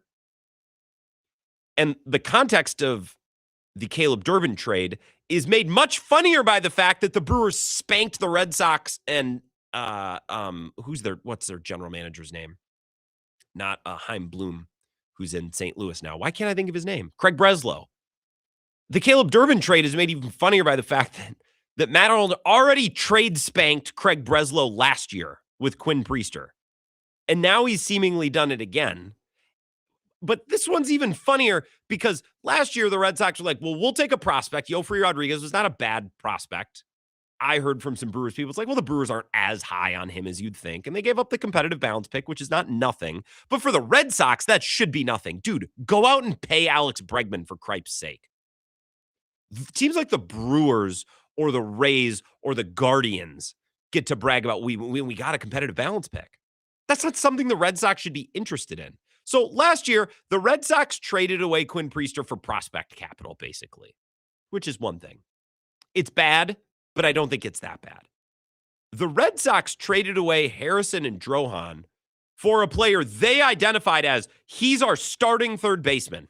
And the context of the Caleb Durbin trade is made much funnier by the fact that the Brewers spanked the Red Sox and what's their general manager's name? Not Chaim Bloom, who's in St. Louis now. Why can't I think of his name? Craig Breslow. The Caleb Durbin trade is made even funnier by the fact that Matt Arnold already trade spanked Craig Breslow last year with Quinn Priester. And now he's seemingly done it again. But this one's even funnier because last year the Red Sox were like, well, we'll take a prospect. Yofri Rodriguez was not a bad prospect. I heard from some Brewers people, it's like, well, the Brewers aren't as high on him as you'd think. And they gave up the competitive balance pick, which is not nothing. But for the Red Sox, that should be nothing. Dude, go out and pay Alex Bregman for cripe's sake. Teams like the Brewers or the Rays or the Guardians get to brag about we got a competitive balance pick. That's not something the Red Sox should be interested in. So last year, the Red Sox traded away Quinn Priester for prospect capital, basically, which is one thing. It's bad, but I don't think it's that bad. The Red Sox traded away Harrison and Drohan for a player they identified as he's our starting third baseman.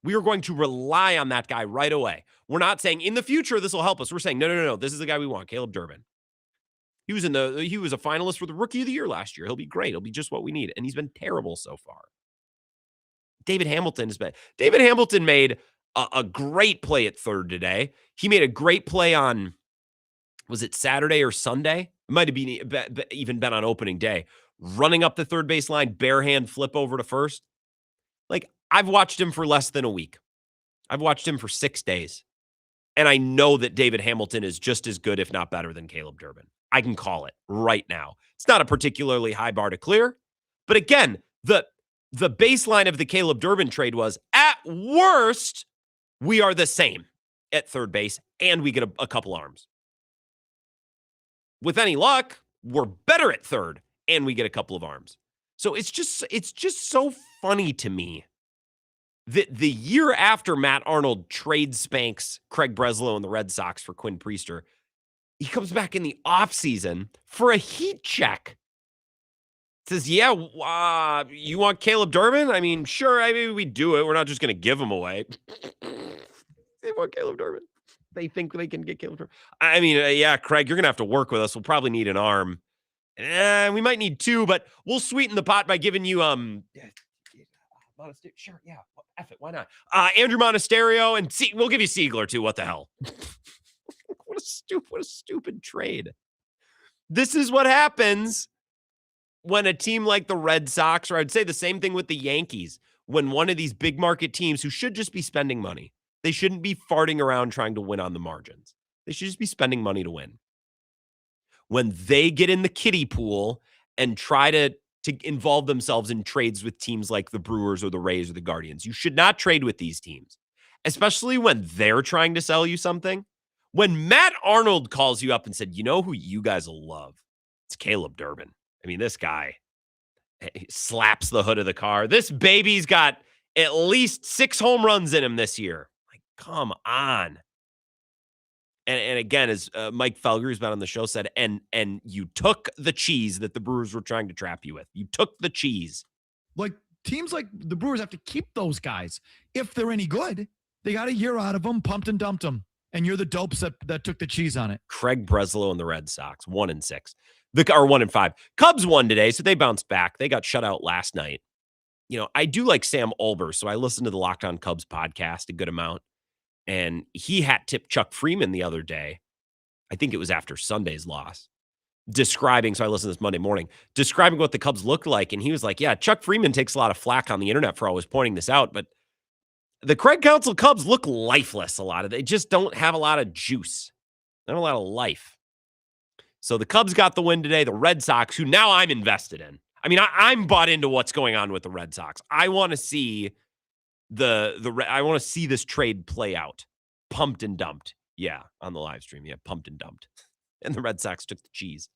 We are going to rely on that guy right away. We're not saying in the future this will help us. We're saying no. This is the guy we want, Caleb Durbin. He was a finalist for the Rookie of the Year last year. He'll be great. He'll be just what we need, and he's been terrible so far. David Hamilton made a great play at third today. He made a great play on, was it Saturday or Sunday? It might have been even been on opening day. Running up the third base line, bare hand flip over to first. Like, I've watched him for less than a week. I've watched him for 6 days. And I know that David Hamilton is just as good, if not better, than Caleb Durbin. I can call it right now. It's not a particularly high bar to clear. But again, the baseline of the Caleb Durbin trade was, at worst, we are the same at third base, and we get a couple arms. With any luck, we're better at third, and we get a couple of arms. So it's just so funny to me that the year after Matt Arnold trades spanks Craig Breslow and the Red Sox for Quinn Priester, he comes back in the offseason for a heat check. Says, yeah, you want Caleb Durbin? I mean, sure, maybe we do it. We're not just going to give him away. They want Caleb Durbin. They think they can get Caleb Durbin. I mean, yeah, Craig, you're going to have to work with us. We'll probably need an arm. We might need two, but we'll sweeten the pot by giving you sure, yeah, F it, why not? Andrew Monasterio, and we'll give you Siegler too. What the hell? What a stupid trade. This is what happens when a team like the Red Sox, or I'd say the same thing with the Yankees, when one of these big market teams who should just be spending money, they shouldn't be farting around trying to win on the margins. They should just be spending money to win. When they get in the kiddie pool and try to involve themselves in trades with teams like the Brewers or the Rays or the Guardians, you should not trade with these teams, especially when they're trying to sell you something. When Matt Arnold calls you up and said, you know who you guys will love? It's Caleb Durbin. I mean, this guy slaps the hood of the car. This baby's got at least 6 home runs in him this year. Like, come on. And again, as Mike Felger, who's been on the show, said, and you took the cheese that the Brewers were trying to trap you with. You took the cheese. Like, teams like the Brewers have to keep those guys. If they're any good, they got a year out of them, pumped and dumped them. And you're the dopes that took the cheese on it. Craig Breslow and the Red Sox, 1-6. Or 1-5. Cubs won today, so they bounced back. They got shut out last night. You know, I do like Sam Olber, so I listened to the Locked On Cubs podcast a good amount. And he hat-tipped Chuck Freeman the other day. I think it was after Sunday's loss. Describing, so I listened to this Monday morning, describing what the Cubs looked like. And he was like, yeah, Chuck Freeman takes a lot of flack on the internet for always pointing this out. But the Craig Counsell Cubs look lifeless a lot. They just don't have a lot of juice. They don't have a lot of life. So the Cubs got the win today. The Red Sox, who now I'm invested in. I mean, I'm bought into what's going on with the Red Sox. I want to see I want to see this trade play out. Pumped and dumped. Yeah, on the live stream. Yeah, pumped and dumped. And the Red Sox took the cheese.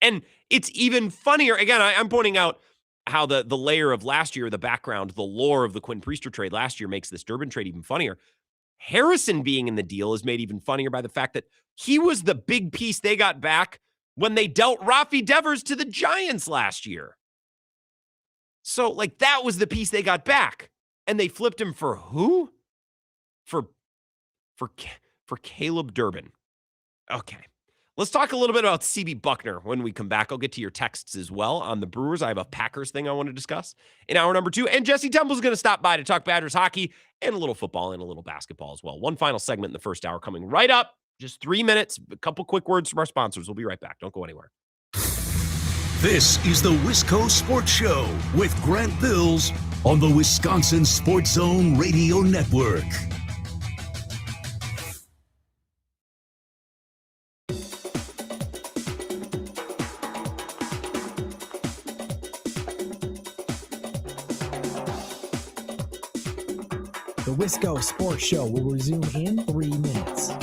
And it's even funnier. Again, I'm pointing out how the layer of last year, the background, the lore of the Quinn Priester trade last year makes this Durbin trade even funnier. Harrison being in the deal is made even funnier by the fact that he was the big piece they got back when they dealt Rafi Devers to the Giants last year. So, like, that was the piece they got back. And they flipped him for who? For Caleb Durbin. Okay. Let's talk a little bit about CB Buckner when we come back. I'll get to your texts as well on the Brewers. I have a Packers thing I want to discuss in hour number 2. And Jesse Temple's going to stop by to talk Badgers hockey and a little football and a little basketball as well. One final segment in the first hour coming right up. Just 3 minutes. A couple quick words from our sponsors. We'll be right back. Don't go anywhere. This is the Wisco Sports Show with Grant Bills on the Wisconsin Sports Zone Radio Network. The Wisco Sports Show will resume in 3 minutes.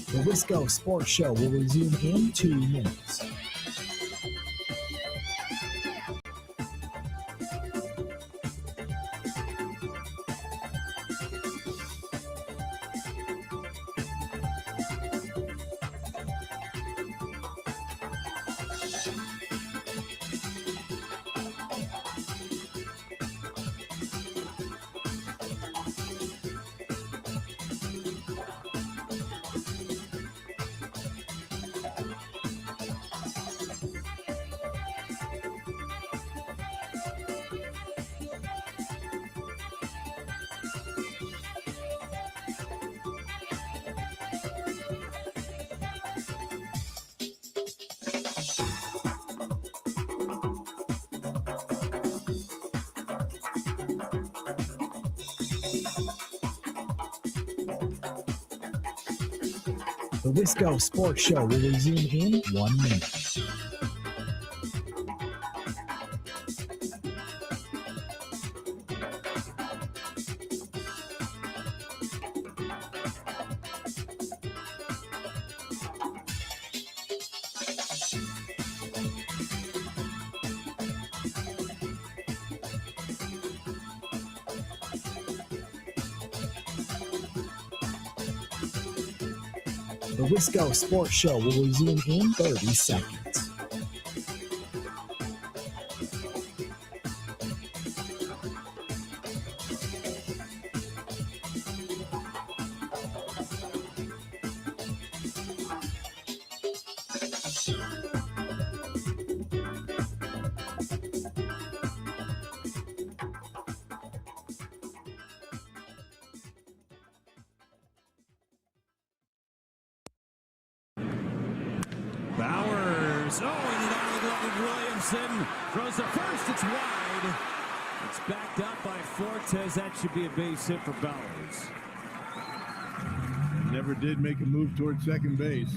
The Wisco Sports Show will resume in 2 minutes. The Wisco Sports Show will resume in 1 minute. The Wisco Sports Show will resume in 30 seconds. Bowers. Oh, and the down the glove of Williamson. Throws the first. It's wide. It's backed up by Fortes. That should be a base hit for Bowers. Never did make a move toward second base.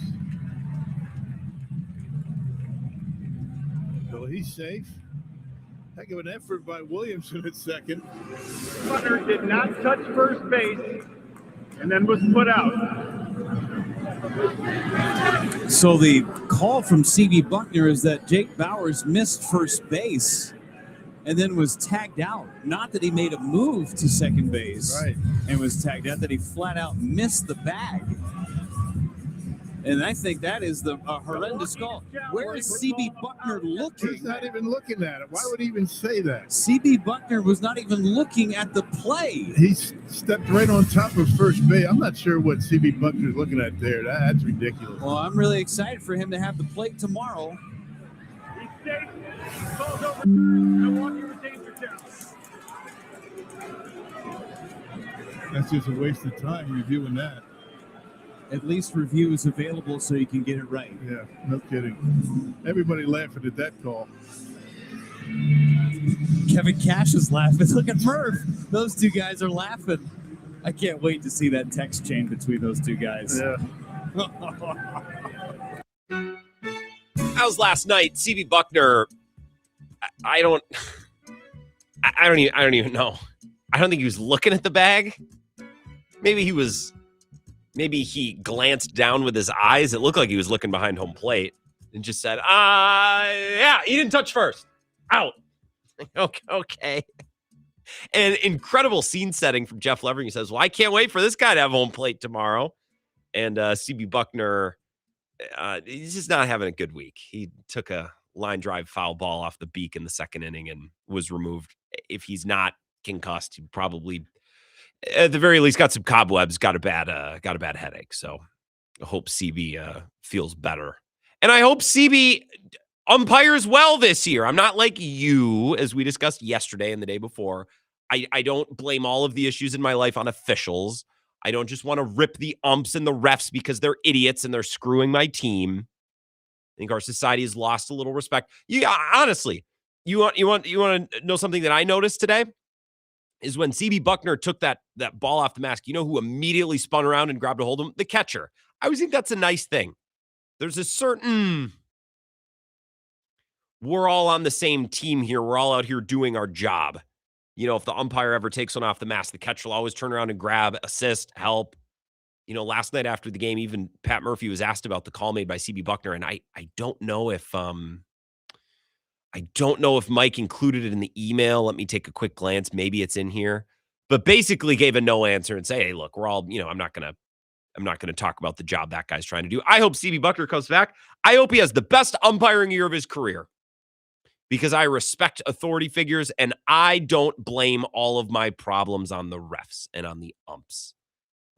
So he's safe. Heck of an effort by Williamson at second. Buckner did not touch first base and then was put out. So the call from C.B. Buckner is that Jake Bowers missed first base and then was tagged out. Not that he made a move to second base and was tagged out, that he flat out missed the bag. And I think that is the horrendous call. Where is C.B. Buckner looking? He's not even looking at it. Why would he even say that? C.B. Buckner was not even looking at the play. He stepped right on top of first base. I'm not sure what C.B. Buckner's looking at there. That's ridiculous. Well, I'm really excited for him to have the plate tomorrow. He's safe. Falls over. Milwaukee retains your chance. That's just a waste of time reviewing that. At least review is available so you can get it right. Yeah, no kidding. Everybody laughing at that call. Kevin Cash is laughing. Look at Murph. Those two guys are laughing. I can't wait to see that text chain between those two guys. Yeah. How's last night? CB Buckner. I don't even know. I don't think he was looking at the bag. Maybe he glanced down with his eyes. It looked like he was looking behind home plate and just said, yeah, he didn't touch first. Out. Okay. And incredible scene setting from Jeff Levering. He says, well, I can't wait for this guy to have home plate tomorrow. And CB Buckner, he's just not having a good week. He took a line drive foul ball off the beak in the second inning and was removed. If he's not concussed, he probably, at the very least, got some cobwebs, got a bad headache. So I hope CB feels better. And I hope CB umpires well this year. I'm not like you, as we discussed yesterday and the day before. I don't blame all of the issues in my life on officials. I don't just want to rip the umps and the refs because they're idiots and they're screwing my team. I think our society has lost a little respect. Yeah, honestly, you want to know something that I noticed today? Is when CB Buckner took that ball off the mask, you know who immediately spun around and grabbed a hold of him? The catcher. I always think that's a nice thing. There's a certain, we're all on the same team here. We're all out here doing our job. You know, if the umpire ever takes one off the mask, the catcher will always turn around and grab, assist, help. You know, last night after the game, even Pat Murphy was asked about the call made by CB Buckner, and I don't know if Mike included it in the email. Let me take a quick glance. Maybe it's in here. But basically gave a no answer and say, hey, look, we're all, you know, I'm not gonna talk about the job that guy's trying to do. I hope CB Buckner comes back. I hope he has the best umpiring year of his career, because I respect authority figures and I don't blame all of my problems on the refs and on the umps.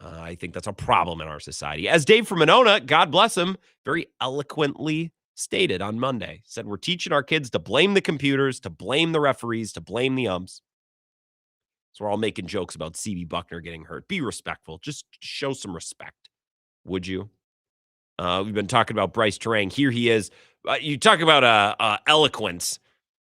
I think that's a problem in our society. As Dave from Monona, God bless him, very eloquently stated on Monday, said we're teaching our kids to blame the computers, to blame the referees, to blame the umps. So we're all making jokes about CB Buckner getting hurt. Be respectful. Just show some respect, would you? We've been talking about Bryce Terang. Here he is. You talk about eloquence.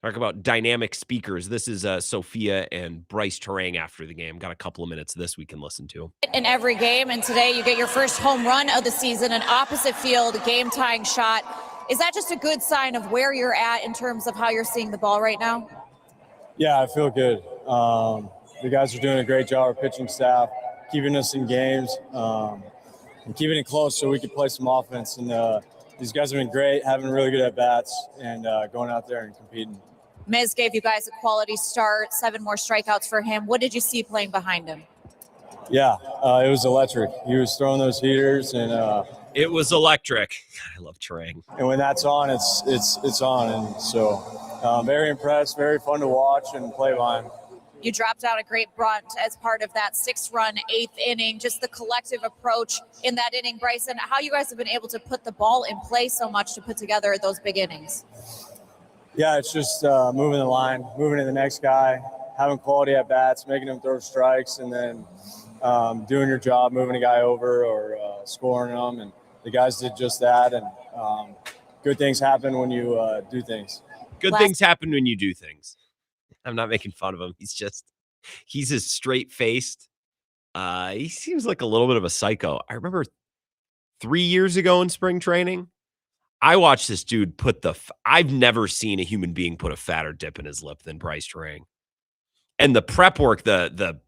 Talk about dynamic speakers. This is Sophia and Bryce Terang after the game. Got a couple of minutes of this we can listen to. In every game, and today you get your first home run of the season, an opposite field game-tying shot. Is that just a good sign of where you're at in terms of how you're seeing the ball right now? Yeah, I feel good. The guys are doing a great job, our pitching staff, keeping us in games and keeping it close so we can play some offense. And these guys have been great, having really good at-bats and going out there and competing. Miz gave you guys a quality start, 7 more strikeouts for him. What did you see playing behind him? Yeah, it was electric. He was throwing those heaters, and it was electric. I love Terang. And when that's on, it's on. And so very impressed, very fun to watch and play behind. You dropped out a great bunt as part of that 6-run 8th inning. Just the collective approach in that inning, Bryson, how you guys have been able to put the ball in play so much to put together those big innings. Yeah, it's just moving the line, moving to the next guy, having quality at bats, making him throw strikes, and then doing your job, moving a guy over or scoring them. And the guys did just that. And good things happen when you do things. Good things happen when you do things. I'm not making fun of him. He's as straight-faced. He seems like a little bit of a psycho. I remember 3 years ago in spring training, I watched this dude I've never seen a human being put a fatter dip in his lip than Bryce Terang. And the prep work, the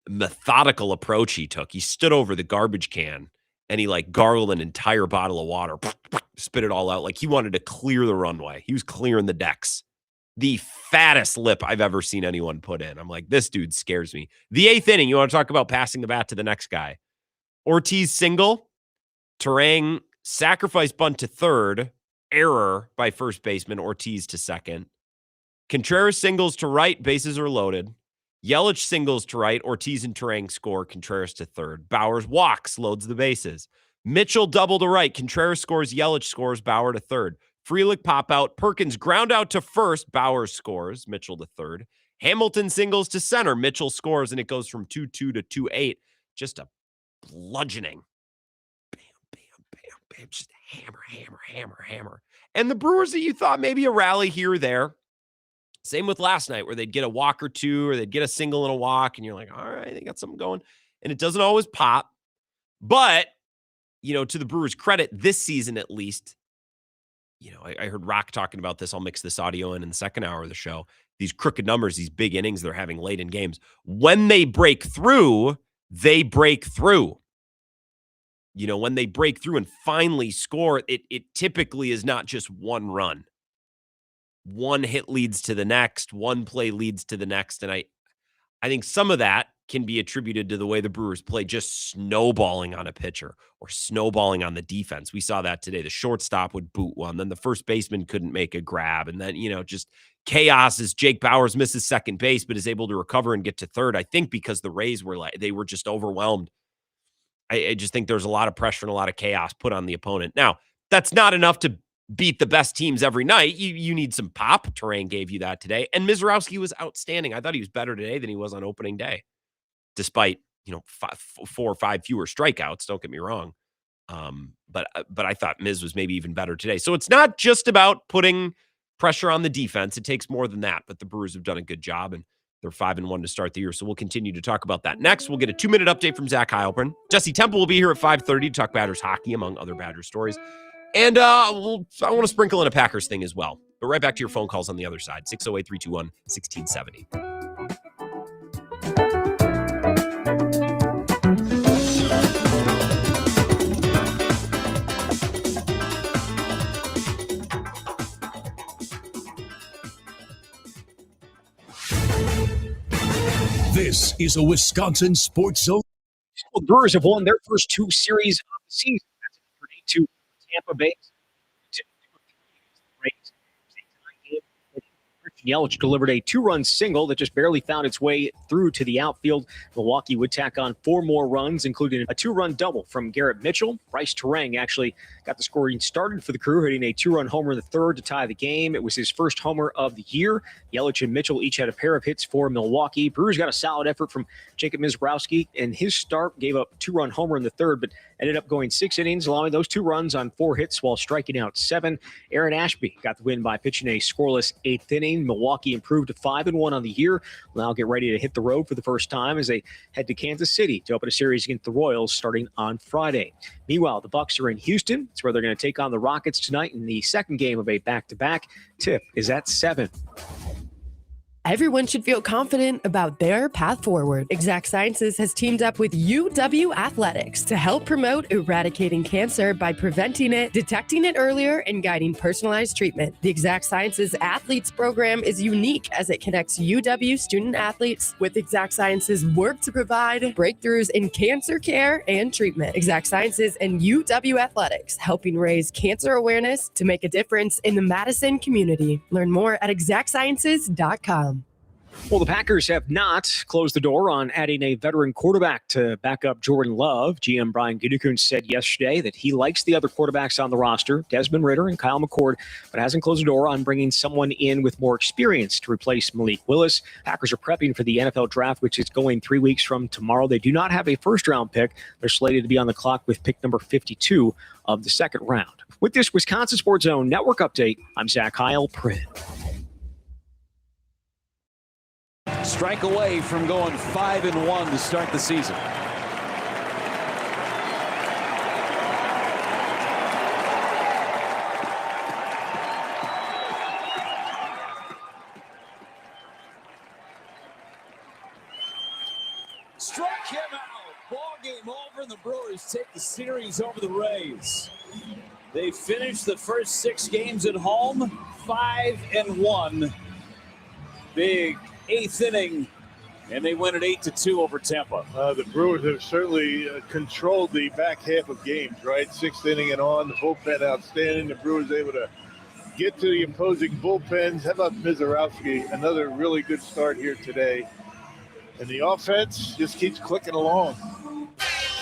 methodical approach he took, he stood over the garbage can and he like gargled an entire bottle of water, spit it all out. Like he wanted to clear the runway. He was clearing the decks. The fattest lip I've ever seen anyone put in. I'm like, this dude scares me. The 8th inning, you want to talk about passing the bat to the next guy. Ortiz single, Terang sacrifice bunt to third, error by first baseman, Ortiz to second. Contreras singles to right, bases are loaded. Yelich singles to right, Ortiz and Terang score, Contreras to third. Bauers walks, loads the bases. Mitchell double to right, Contreras scores, Yelich scores, Bauer to third. Frelick pop out, Perkins ground out to first, Bauer scores, Mitchell to third. Hamilton singles to center, Mitchell scores, and it goes from 2-2 to 2-8. Just a bludgeoning. Bam, bam, bam, bam. Just hammer, hammer, hammer, hammer. And the Brewers that you thought maybe a rally here or there. Same with last night where they'd get a walk or two or they'd get a single and a walk and you're like, all right, they got something going. And it doesn't always pop. But, to the Brewers' credit, this season at least, I heard Rock talking about this. I'll mix this audio in the second hour of the show. These crooked numbers, these big innings they're having late in games. When they break through, they break through. When they break through and finally score, it typically is not just one run. One hit leads to the next, one play leads to the next. And I think some of that can be attributed to the way the Brewers play, just snowballing on a pitcher or snowballing on the defense. We saw that today. The shortstop would boot one. Then the first baseman couldn't make a grab. And then, just chaos as Jake Bauers misses second base, but is able to recover and get to third. I think because the Rays they were just overwhelmed. I just think there's a lot of pressure and a lot of chaos put on the opponent. Now, that's not enough to beat the best teams every night. You need some pop. Terang gave you that today. And Mizrowski was outstanding. I thought he was better today than he was on opening day, despite, 4 or 5 fewer strikeouts. Don't get me wrong. But I thought Miz was maybe even better today. So it's not just about putting pressure on the defense. It takes more than that. But the Brewers have done a good job, and they're 5-1 to start the year. So we'll continue to talk about that. Next, we'll get a 2-minute update from Zach Heilprin. Jesse Temple will be here at 5:30 to talk Badgers hockey, among other Badgers stories. And I want to sprinkle in a Packers thing as well. But right back to your phone calls on the other side, 608-321-1670. This is a Wisconsin Sports Zone. Well, the Brewers have won their first 2 series of the season. That's for day 2 Tampa Bay. Yelich delivered a 2-run single that just barely found its way through to the outfield. Milwaukee would tack on 4 more runs, including a 2-run double from Garrett Mitchell. Bryce Terang actually got the scoring started for the Crew, hitting a 2-run homer in the third to tie the game. It was his first homer of the year. Yelich and Mitchell each had a pair of hits for Milwaukee. Brewers got a solid effort from Jacob Mizrowski, and his start gave up a 2-run homer in the third, but Ended up going 6 innings, allowing those 2 runs on 4 hits while striking out 7. Aaron Ashby got the win by pitching a scoreless 8th inning. Milwaukee improved to 5-1 on the year. Now get ready to hit the road for the first time as they head to Kansas City to open a series against the Royals starting on Friday. Meanwhile, the Bucs are in Houston. It's where they're going to take on the Rockets tonight in the second game of a back-to-back. Tip is at 7. Everyone should feel confident about their path forward. Exact Sciences has teamed up with UW Athletics to help promote eradicating cancer by preventing it, detecting it earlier, and guiding personalized treatment. The Exact Sciences Athletes Program is unique as it connects UW student athletes with Exact Sciences' work to provide breakthroughs in cancer care and treatment. Exact Sciences and UW Athletics helping raise cancer awareness to make a difference in the Madison community. Learn more at exactsciences.com. Well, the Packers have not closed the door on adding a veteran quarterback to back up Jordan Love. GM Brian Gutekunst said yesterday that he likes the other quarterbacks on the roster, Desmond Ridder and Kyle McCord, but hasn't closed the door on bringing someone in with more experience to replace Malik Willis. Packers are prepping for the NFL draft, which is going 3 weeks from tomorrow. They do not have a first-round pick. They're slated to be on the clock with pick number 52 of the second round. With this Wisconsin Sports Zone Network update, I'm Zach Heil-Prin. Strike away from going 5-1 to start the season. Struck him out. Ball game over, and the Brewers take the series over the Rays. They finished the first 6 games at home, 5-1. Big 8th inning, and they win it 8-2 over Tampa. The Brewers have certainly controlled the back half of games, right? 6th inning and on, the bullpen outstanding. The Brewers able to get to the opposing bullpens. How about Mizarowski? Another really good start here today. And the offense just keeps clicking along.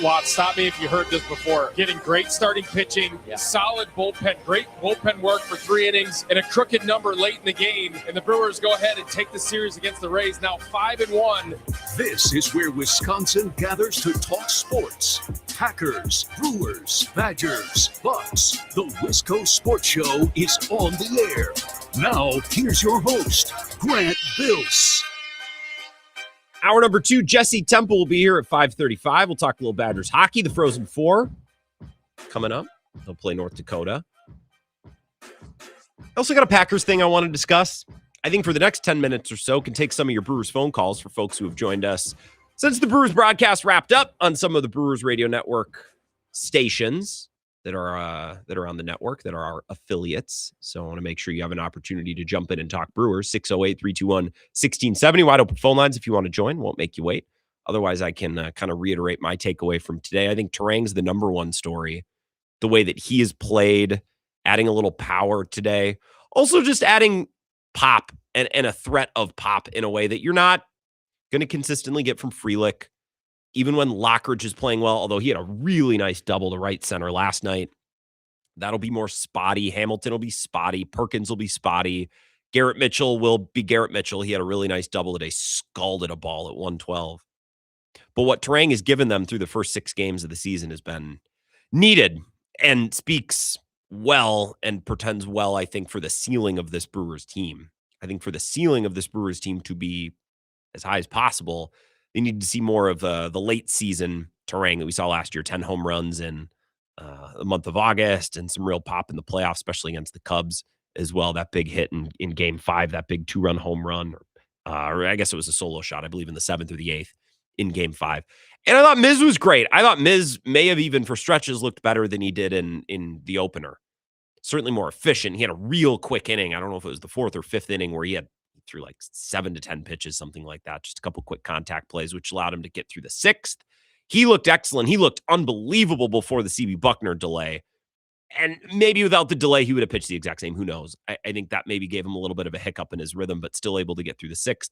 Watt, stop me if you heard this before. Getting great starting pitching, solid bullpen, great bullpen work for 3 innings, and a crooked number late in the game. And the Brewers go ahead and take the series against the Rays, now 5-1. This is where Wisconsin gathers to talk sports. Packers, Brewers, Badgers, Bucks. The Wisco Sports Show is on the air. Now, here's your host, Grant Bills. Hour number 2, Jesse Temple will be here at 5:35. We'll talk a little Badgers hockey. The Frozen Four coming up. They'll play North Dakota. I also got a Packers thing I want to discuss. I think for the next 10 minutes or so, can take some of your Brewers phone calls for folks who have joined us since the Brewers broadcast wrapped up on some of the Brewers Radio Network stations that are on the network, that are our affiliates. So I want to make sure you have an opportunity to jump in and talk Brewers. 608-321-1670. Wide open phone lines if you want to join. Won't make you wait. Otherwise, I can kind of reiterate my takeaway from today. I think Terang's the number one story. The way that he has played, adding a little power today. Also just adding pop and a threat of pop in a way that you're not going to consistently get from Frelick. Even when Lockridge is playing well, although he had a really nice double to right center last night, that'll be more spotty. Hamilton will be spotty. Perkins will be spotty. Garrett Mitchell will be Garrett Mitchell. He had a really nice double today, scalded a ball at 112. But what Terang has given them through the first 6 games of the season has been needed and speaks well and portends well, I think, for the ceiling of this Brewers team. I think for the ceiling of this Brewers team to be as high as possible, they need to see more of the late season Terang that we saw last year, 10 home runs in the month of August and some real pop in the playoffs, especially against the Cubs as well. That big hit in game 5, that big 2-run home run, or I guess it was a solo shot, I believe in the 7th or the 8th in game 5. And I thought Miz was great. I thought Miz may have even for stretches looked better than he did in the opener. Certainly more efficient. He had a real quick inning. I don't know if it was the 4th or 5th inning where he threw like 7 to 10 pitches, something like that. Just a couple quick contact plays, which allowed him to get through the 6th. He looked excellent. He looked unbelievable before the CB Buckner delay. And maybe without the delay, he would have pitched the exact same. Who knows? I think that maybe gave him a little bit of a hiccup in his rhythm, but still able to get through the 6th.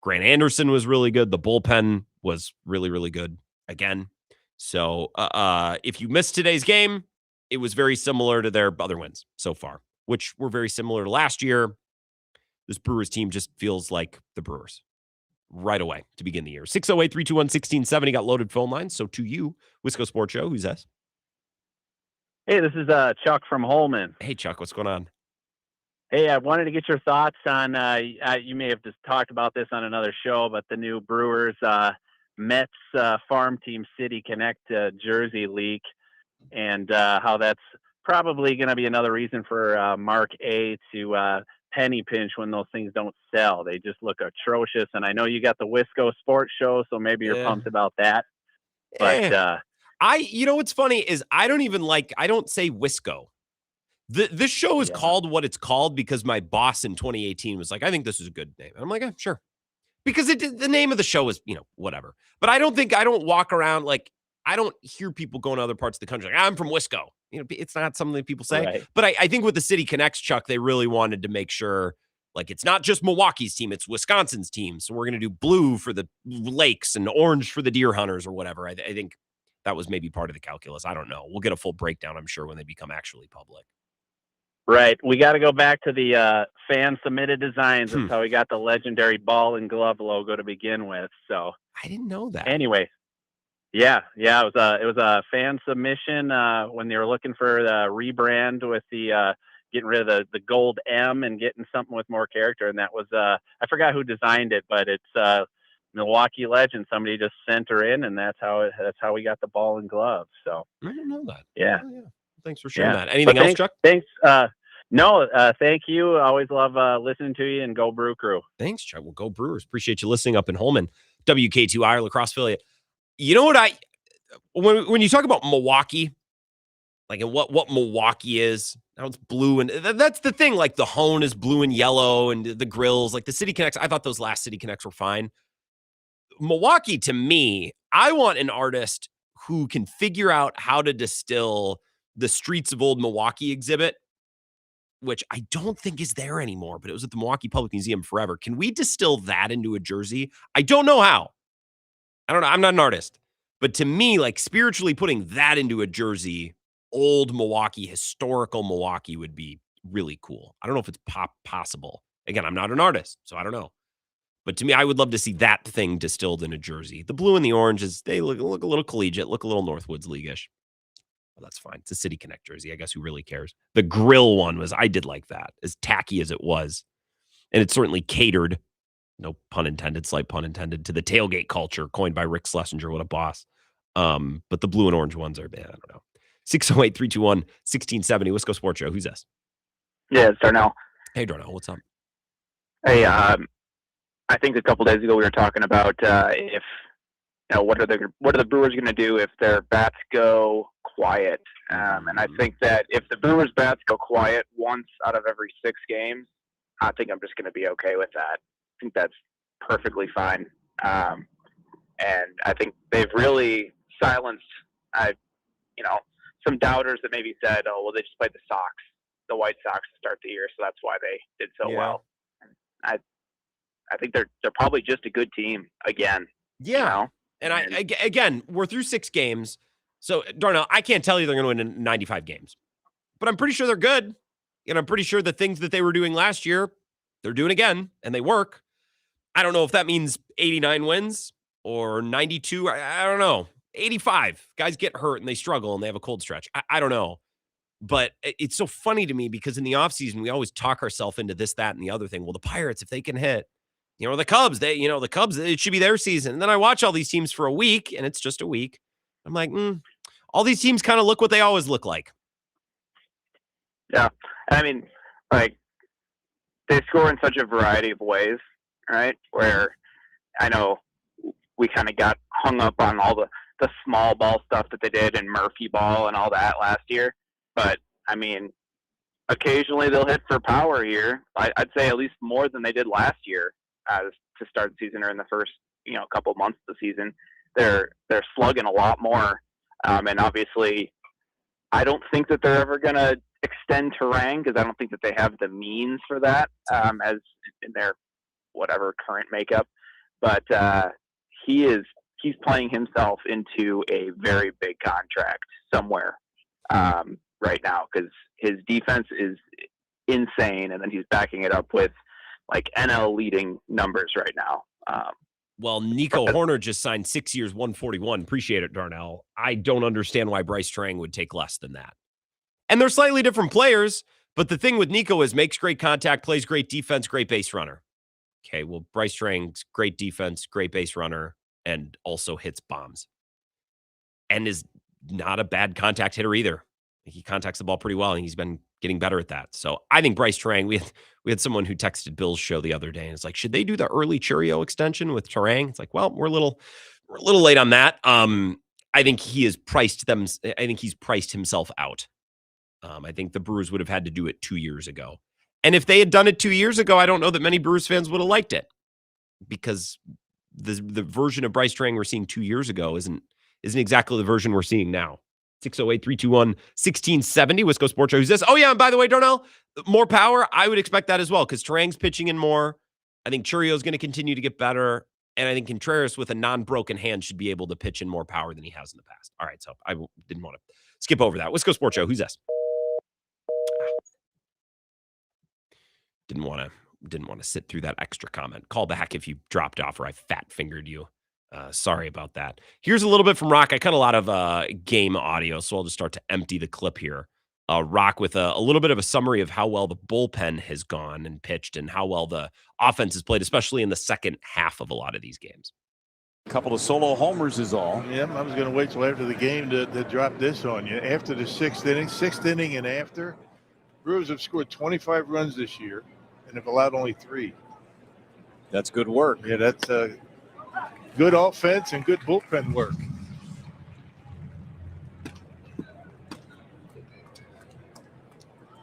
Grant Anderson was really good. The bullpen was really, really good again. So if you missed today's game, it was very similar to their other wins so far, which were very similar to last year. This Brewers team just feels like the Brewers right away to begin the year. 608-321-1670 got loaded phone lines. So to you, Wisco Sports Show, who's this? Hey, this is Chuck from Holman. Hey, Chuck, what's going on? Hey, I wanted to get your thoughts on, you may have just talked about this on another show, but the new Brewers Mets Farm Team City Connect jersey leak, and how that's probably going to be another reason for Mark A to penny pinch when those things don't sell. They just look atrocious. And I know you got the Wisco Sports Show, so maybe you're pumped about that. But you know what's funny is I don't say Wisco. This show is called what it's called because my boss in 2018 was like, I think this is a good name. And I'm like, sure. Because the name of the show is, whatever. But I don't walk around like, I don't hear people going to other parts of the country like, I'm from Wisco. It's not something that people say. Right. But I think with the City Connects, Chuck, they really wanted to make sure, like, it's not just Milwaukee's team, it's Wisconsin's team. So we're going to do blue for the lakes and orange for the deer hunters or whatever. I think that was maybe part of the calculus. I don't know. We'll get a full breakdown, I'm sure, when they become actually public. Right. We got to go back to the fan-submitted designs. That's how we got the legendary ball and glove logo to begin with. So I didn't know that. Anyway, yeah. It was a fan submission when they were looking for the rebrand with the getting rid of the gold M and getting something with more character. And that was I forgot who designed it, but it's Milwaukee legend. Somebody just sent her in, and that's how we got the ball and glove. So I didn't know that. Yeah. Oh, yeah. Thanks for sharing that. Anything else, Chuck? Thanks. No, thank you. I always love listening to you, and go Brew Crew. Thanks, Chuck. Well, go Brewers. Appreciate you listening up in Holman, WK2I, lacrosse affiliate. You know what when you talk about Milwaukee, like and what Milwaukee is, how it's blue, and that's the thing. Like the hone is blue and yellow, and the grills, like the City Connects. I thought those last City Connects were fine. Milwaukee, to me, I want an artist who can figure out how to distill the Streets of Old Milwaukee exhibit, which I don't think is there anymore, but it was at the Milwaukee Public Museum forever. Can we distill that into a jersey? I don't know how. I don't know. I'm not an artist. But to me, like spiritually putting that into a jersey, old Milwaukee, historical Milwaukee would be really cool. I don't know if it's possible. Again, I'm not an artist, so I don't know. But to me, I would love to see that thing distilled in a jersey. The blue and the orange they look a little collegiate, look a little Northwoods League-ish. Well, that's fine. It's a City Connect jersey. I guess who really cares? The grill one I did like that, as tacky as it was. And it certainly catered, no pun intended, slight pun intended, to the tailgate culture coined by Rick Schlesinger. What a boss. But the blue and orange ones are, I don't know. 608-321-1670, Wisco Sports Show. Who's this? Yeah, it's Darnell. Hey, Darnell. What's up? Hey, I think a couple days ago we were talking about if what are the Brewers going to do if their bats go quiet? And I think that if the Brewers bats go quiet once out of every 6 games, I think I'm just going to be okay with that. I think that's perfectly fine. And I think they've really silenced, some doubters that maybe said, oh, well, they just played the White Sox to start the year, so that's why they did so well. I think they're probably just a good team again. Yeah. And again, we're through 6 games. So, Darnell, I can't tell you they're going to win in 95 games. But I'm pretty sure they're good. And I'm pretty sure the things that they were doing last year, they're doing again, and they work. I don't know if that means 89 wins or 92. I don't know. 85. Guys get hurt, and they struggle, and they have a cold stretch. I don't know. But it's so funny to me because in the offseason, we always talk ourselves into this, that, and the other thing. Well, the Pirates, if they can hit, the Cubs, the Cubs, it should be their season. And then I watch all these teams for a week, and it's just a week. I'm like, all these teams kind of look what they always look like. Yeah. I mean, like, they score in such a variety of ways, right? Where I know we kind of got hung up on all the small ball stuff that they did in Murphy ball and all that last year. But, I mean, occasionally they'll hit for power here. I'd say at least more than they did last year to start the season or in the first, couple months of the season. They're slugging a lot more. And obviously, I don't think that they're ever going to extend Terang because I don't think that they have the means for that as in their whatever current makeup. But he's playing himself into a very big contract somewhere right now because his defense is insane, and then he's backing it up with like NL leading numbers right now. Well, Nico Horner just signed 6 years, $141. Appreciate it, Darnell. I don't understand why Bryce Terang would take less than that. And they're slightly different players, but the thing with Nico is makes great contact, plays great defense, great base runner. Okay, well, Bryce Trang's great defense, great base runner, and also hits bombs. And is not a bad contact hitter either. He contacts the ball pretty well, and he's been getting better at that. So I think Bryce Turang, we had someone who texted Bill's show the other day, and it's like, should they do the early Cheerio extension with Turang? It's like, well, we're a little late on that. I think he's priced himself out. I think the Brewers would have had to do it 2 years ago. And if they had done it 2 years ago, I don't know that many Brewers fans would have liked it, because the version of Bryce Turang we're seeing 2 years ago isn't exactly the version we're seeing now. 608-321-1670, Wisco Sports Show. Who's this? Oh, yeah, and by the way, Darnell, more power. I would expect that as well, because Turang's pitching in more. I think Churio's going to continue to get better, and I think Contreras with a non-broken hand should be able to pitch in more power than he has in the past. All right, so I didn't want to skip over that. Wisco Sports Show. Who's this? Didn't want to sit through that extra comment. Call back if you dropped off or I fat-fingered you. Sorry about that. Here's a little bit from Rock. I cut a lot of game audio, so I'll just start to empty the clip here. Rock with a little bit of a summary of how well the bullpen has gone and pitched and how well the offense has played, especially in the second half of a lot of these games. A couple of solo homers is all. Yeah, I was going to wait till after the game to drop this on you. After the sixth inning and after, Brewers have scored 25 runs this year and have allowed only 3. That's good work. Yeah, that's good offense and good bullpen work.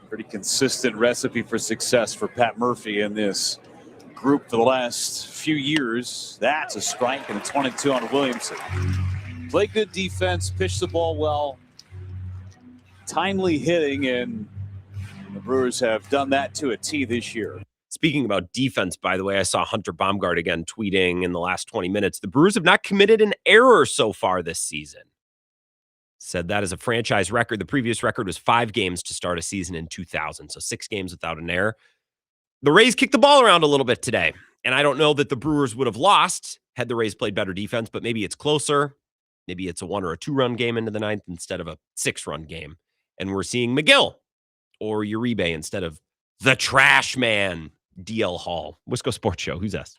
Pretty consistent recipe for success for Pat Murphy in this group for the last few years. That's a strike, and it's 1-2 on Williamson. Play good defense, pitch the ball well, timely hitting, and the Brewers have done that to a T this year. Speaking about defense, by the way, I saw Hunter Baumgart again tweeting in the last 20 minutes. The Brewers have not committed an error so far this season. Said that as a franchise record. The previous record was 5 games to start a season in 2000. So 6 games without an error. The Rays kicked the ball around a little bit today. And I don't know that the Brewers would have lost had the Rays played better defense, but maybe it's closer. Maybe it's a 1 or a 2-run game into the 9th instead of a 6-run game. And we're seeing McGill or Uribe instead of the trash man, DL Hall. Wisco Sports Show. Who's this?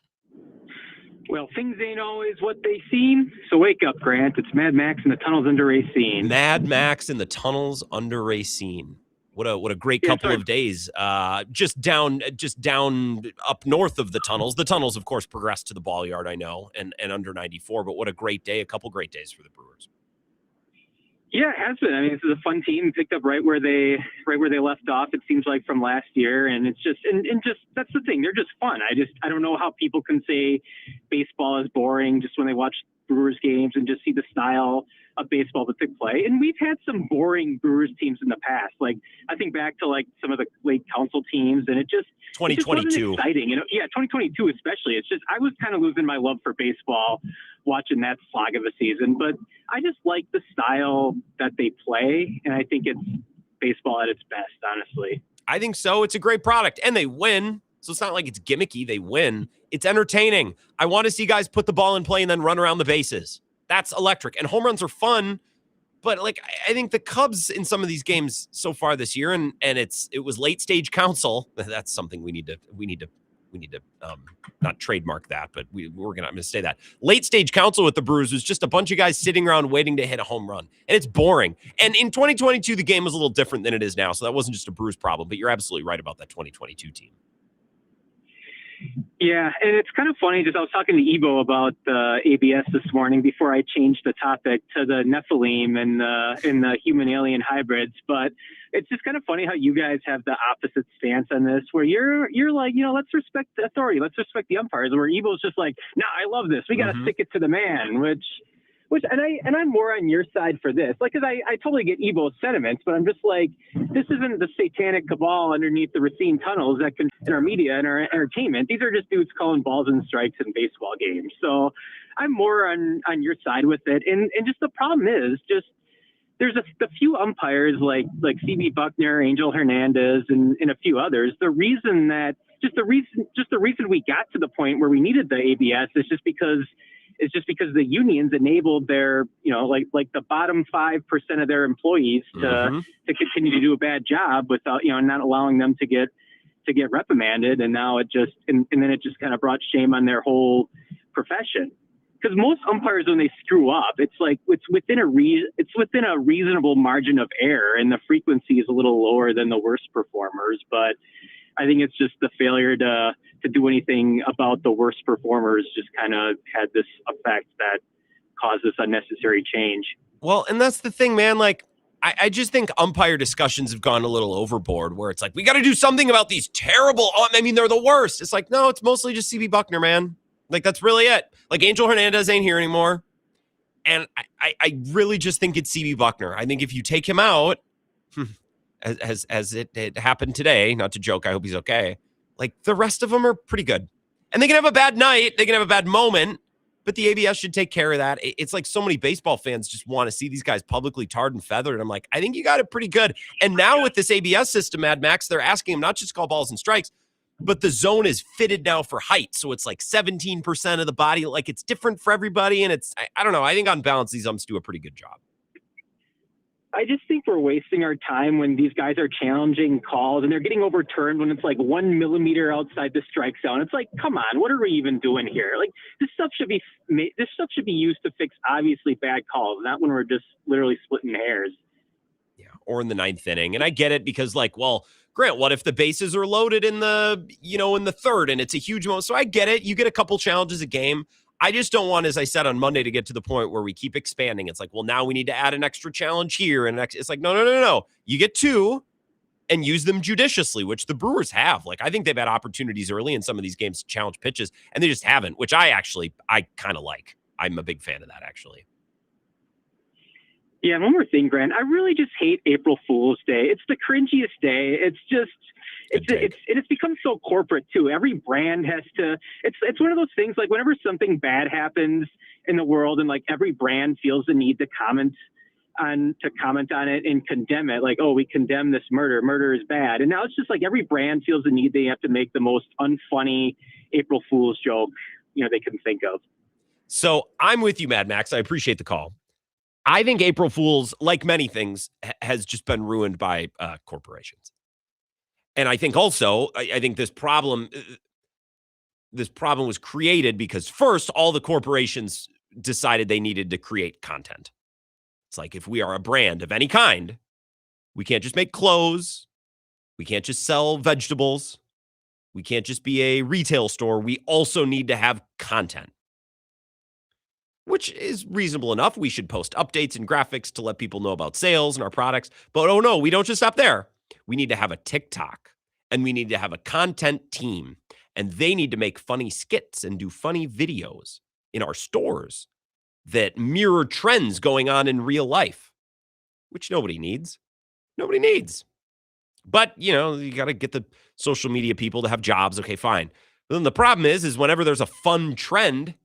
Well, things ain't always what they seem. So wake up, Grant. It's Mad Max in the tunnels under Racine. Mad Max in the tunnels under Racine. What a great couple of days. Just down up north of the tunnels. The tunnels, of course, progressed to the ball yard, I know, and under 94. But what a great day. A couple great days for the Brewers. Yeah, it has been. I mean, this is a fun team. Picked up right where they left off. It seems like from last year, and it's just and just that's the thing. They're just fun. I don't know how people can say baseball is boring just when they watch Brewers games and just see the style of baseball that they play. And we've had some boring Brewers teams in the past. Like I think back to like some of the late council teams, and it just 2022 exciting. You know, yeah, 2022 especially. It's just I was kind of losing my love for baseball watching that slog of a season, but I just like the style that they play, and I think it's baseball at its best, honestly. I think so. It's a great product, and they win. So it's not like it's gimmicky. They win. It's entertaining. I want to see guys put the ball in play and then run around the bases. That's electric. And home runs are fun, but like I think the Cubs in some of these games so far this year, and it was late stage counsel. That's something we need to not trademark that, but I'm going to say that late stage counsel with the Brewers was just a bunch of guys sitting around waiting to hit a home run, and it's boring. And in 2022, the game was a little different than it is now, so that wasn't just a Brewers problem. But you're absolutely right about that 2022 team. Yeah, and it's kind of funny. Just I was talking to Ebo about the ABS this morning before I changed the topic to the Nephilim and the human alien hybrids. But it's just kind of funny how you guys have the opposite stance on this, where you're like, you know, let's respect the authority, let's respect the umpires. Where Ebo's just like, no, I love this. We got to stick it to the man. Which I'm more on your side for this. Like, cause I totally get Ebo's sentiments, but I'm just like, this isn't the satanic cabal underneath the Racine tunnels that can in our media and our entertainment. These are just dudes calling balls and strikes in baseball games. So I'm more on your side with it. And just the problem is just there's a few umpires like CB Buckner, Angel Hernandez, and a few others. The reason we got to the point where we needed the ABS is just because is just because the unions enabled their, like the bottom 5% of their employees to continue to do a bad job without, not allowing them to get reprimanded. And now it just, and then it just kind of brought shame on their whole profession. Because most umpires, when they screw up, it's like it's within a reasonable margin of error, and the frequency is a little lower than the worst performers. But I think it's just the failure to do anything about the worst performers just kind of had this effect that caused this unnecessary change. Well, and that's the thing, man. Like, I just think umpire discussions have gone a little overboard, where it's like, we got to do something about these terrible. I mean, they're the worst. It's like, no, it's mostly just CB Buckner, man. Like, that's really it. Like, Angel Hernandez ain't here anymore. And I really just think it's CB Buckner. I think if you take him out, as it happened today, not to joke, I hope he's okay, like, the rest of them are pretty good. And they can have a bad night. They can have a bad moment. But the ABS should take care of that. It's like so many baseball fans just want to see these guys publicly tarred and feathered. I'm like, I think you got it pretty good. And now with this ABS system, Mad Max, they're asking him not just to call balls and strikes, but the zone is fitted now for height. So it's like 17% of the body. Like, it's different for everybody. And it's, I don't know. I think on balance, these umps do a pretty good job. I just think we're wasting our time when these guys are challenging calls and they're getting overturned when it's like 1 millimeter outside the strike zone. It's like, come on, what are we even doing here? Like, this stuff should be used to fix obviously bad calls, not when we're just literally splitting hairs. Yeah, or in the 9th inning. And I get it because, like, well, Grant, what if the bases are loaded in the, in the 3rd and it's a huge moment? So I get it. You get a couple challenges a game. I just don't want, as I said on Monday, to get to the point where we keep expanding. It's like, well, now we need to add an extra challenge here. And it's like, no. You get 2 and use them judiciously, which the Brewers have. Like, I think they've had opportunities early in some of these games to challenge pitches, and they just haven't, which I kind of like. I'm a big fan of that, actually. Yeah, one more thing, Grant. I really just hate April Fool's Day. It's the cringiest day. It's just, it's become so corporate too. Every brand has to. It's one of those things, like, whenever something bad happens in the world, and like every brand feels the need to comment on it and condemn it. Like, oh, we condemn this murder. Murder is bad. And now it's just like every brand feels the need they have to make the most unfunny April Fool's joke they can think of. So I'm with you, Mad Max. I appreciate the call. I think April Fool's, like many things, has just been ruined by corporations. And I think also, I think this problem was created because, first, all the corporations decided they needed to create content. It's like, if we are a brand of any kind, we can't just make clothes. We can't just sell vegetables. We can't just be a retail store. We also need to have content, which is reasonable enough. We should post updates and graphics to let people know about sales and our products. But oh no, we don't just stop there. We need to have a TikTok, and we need to have a content team, and they need to make funny skits and do funny videos in our stores that mirror trends going on in real life, which nobody needs. Nobody needs. But, you got to get the social media people to have jobs. Okay, fine. But then the problem is whenever there's a fun trend,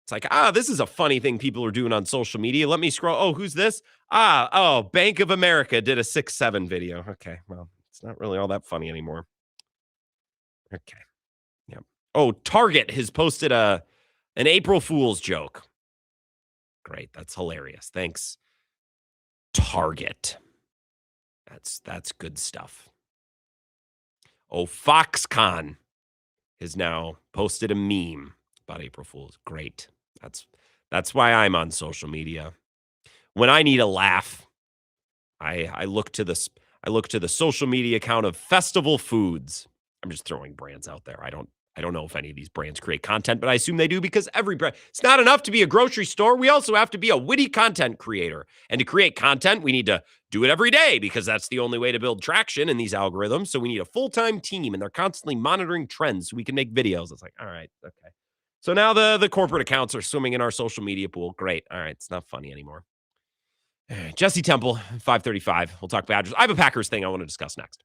it's like, this is a funny thing people are doing on social media. Let me scroll. Oh, who's this? Bank of America did a 6-7 video. Okay, well, it's not really all that funny anymore. Okay. Yeah. Oh, Target has posted an April Fool's joke. Great. That's hilarious. Thanks, Target. That's good stuff. Oh, Foxconn has now posted a meme about April Fool's. Great. That's why I'm on social media. When I need a laugh, I look to the social media account of Festival Foods. I'm just throwing brands out there. I don't know if any of these brands create content, but I assume they do, because every brand, it's not enough to be a grocery store. We also have to be a witty content creator. And to create content, we need to do it every day, because that's the only way to build traction in these algorithms. So we need a full-time team, and they're constantly monitoring trends so we can make videos. It's like, all right, okay. So now the corporate accounts are swimming in our social media pool. Great. All right, it's not funny anymore. All right, Jesse Temple, 5:35. We'll talk Badgers. I have a Packers thing I want to discuss next.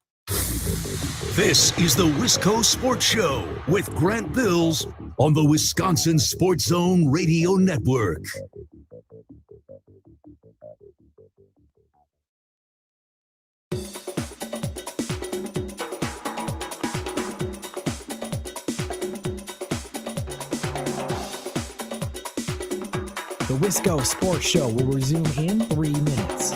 This is the Wisco Sports Show with Grant Bills on the Wisconsin Sports Zone Radio Network. The Wisco Sports Show will resume in 3 minutes.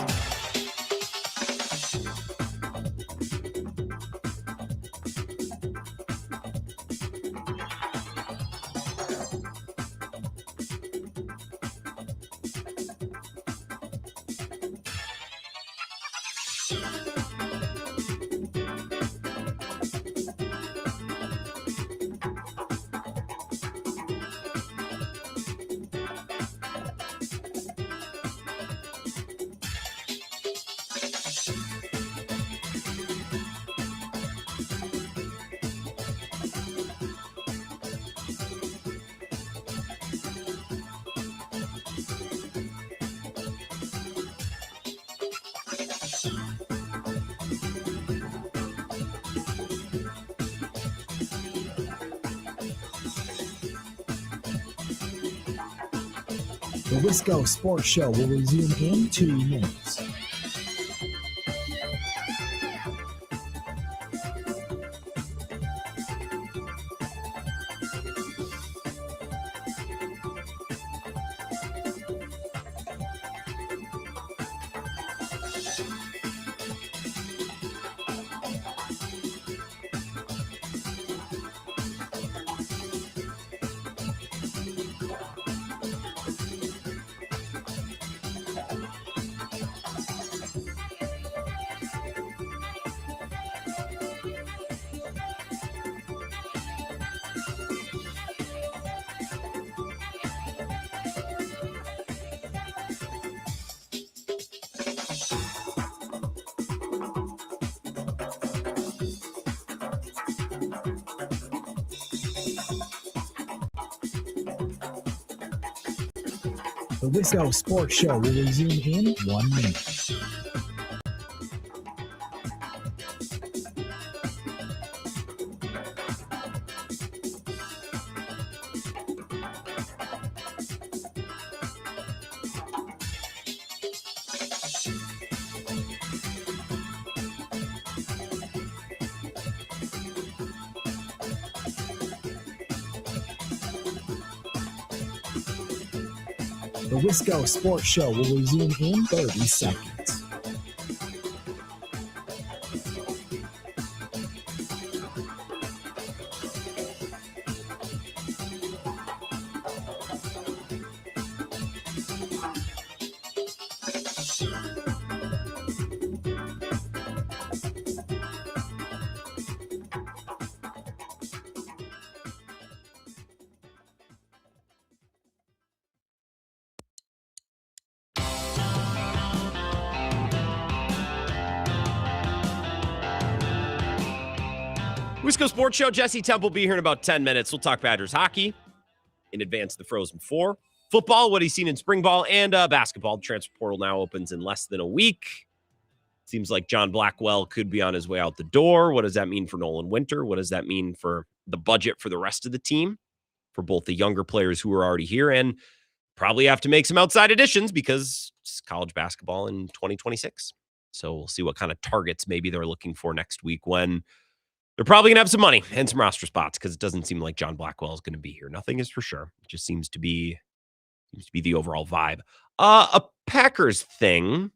The Wisco Sports Show will resume in 2 minutes. The Wisco Sports Show will resume in 1 minute. The Wisco Sports Show will resume in 30 seconds. Wisco Sports Show, Jesse Temple be here in about 10 minutes. We'll talk Badgers hockey in advance of the Frozen Four. Football, what he's seen in spring ball, and basketball. The transfer portal now opens in less than a week. Seems like John Blackwell could be on his way out the door. What does that mean for Nolan Winter? What does that mean for the budget for the rest of the team? For both the younger players who are already here and probably have to make some outside additions because it's college basketball in 2026. So we'll see what kind of targets maybe they're looking for next week when they're probably going to have some money and some roster spots because it doesn't seem like John Blackwell is going to be here. Nothing is for sure. It just seems to be the overall vibe. A Packers thing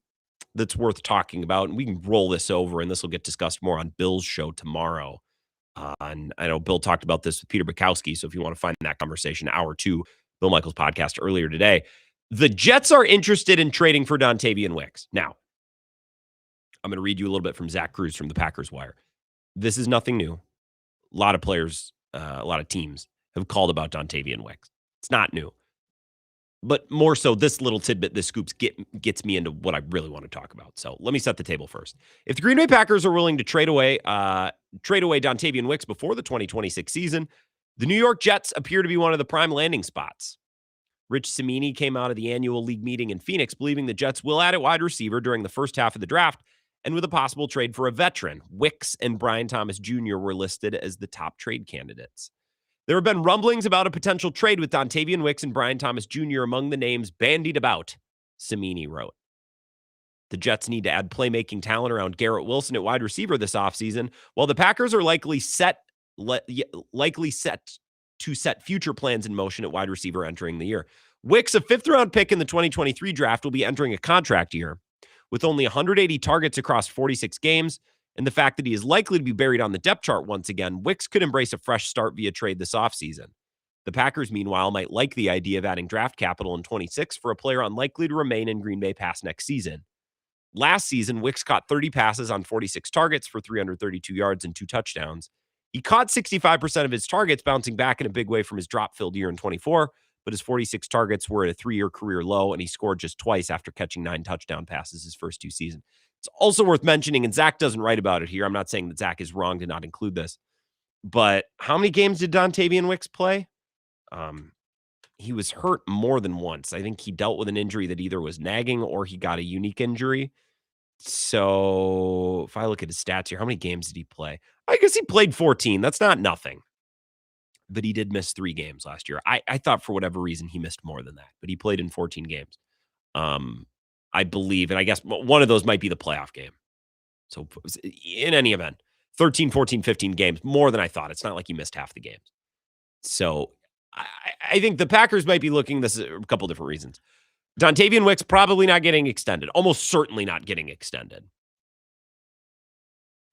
that's worth talking about, and we can roll this over, and this will get discussed more on Bill's show tomorrow. And I know Bill talked about this with Peter Bukowski, so if you want to find that conversation, hour 2, Bill Michaels' podcast earlier today. The Jets are interested in trading for Dontavian Wicks. Now, I'm going to read you a little bit from Zach Cruz from the Packers Wire. This is nothing new. A lot of players, a lot of teams have called about Dontavian Wicks. It's not new. But more so, this little tidbit, this scoops gets me into what I really want to talk about. So let me set the table first. If the Green Bay Packers are willing to trade away Dontavian Wicks before the 2026 season, the New York Jets appear to be one of the prime landing spots. Rich Cimini came out of the annual league meeting in Phoenix believing the Jets will add a wide receiver during the first half of the draft, and with a possible trade for a veteran. Wicks and Brian Thomas Jr. were listed as the top trade candidates. There have been rumblings about a potential trade with Dontavian Wicks and Brian Thomas Jr. among the names bandied about, Cimini wrote. The Jets need to add playmaking talent around Garrett Wilson at wide receiver this offseason, while the Packers are likely set to set future plans in motion at wide receiver entering the year. Wicks, a 5th-round pick in the 2023 draft, will be entering a contract year with only 180 targets across 46 games, and the fact that he is likely to be buried on the depth chart once again, Wicks could embrace a fresh start via trade this offseason. The Packers, meanwhile, might like the idea of adding draft capital in 26 for a player unlikely to remain in Green Bay past next season. Last season, Wicks caught 30 passes on 46 targets for 332 yards and 2 touchdowns. He caught 65% of his targets, bouncing back in a big way from his drop-filled year in 24, but his 46 targets were at a 3-year career low, and he scored just twice after catching 9 touchdown passes his first 2 seasons. It's also worth mentioning, and Zach doesn't write about it here. I'm not saying that Zach is wrong to not include this, but how many games did Dontavian Wicks play? He was hurt more than once. I think he dealt with an injury that either was nagging or he got a unique injury. So if I look at his stats here, how many games did he play? I guess he played 14. That's not nothing. But he did miss 3 games last year. I thought for whatever reason he missed more than that, but he played in 14 games. I believe, and I guess one of those might be the playoff game. So in any event, 13, 14, 15 games, more than I thought. It's not like he missed half the games. So I think the Packers might be looking this a couple different reasons. Dontavian Wicks probably not getting extended, almost certainly not getting extended.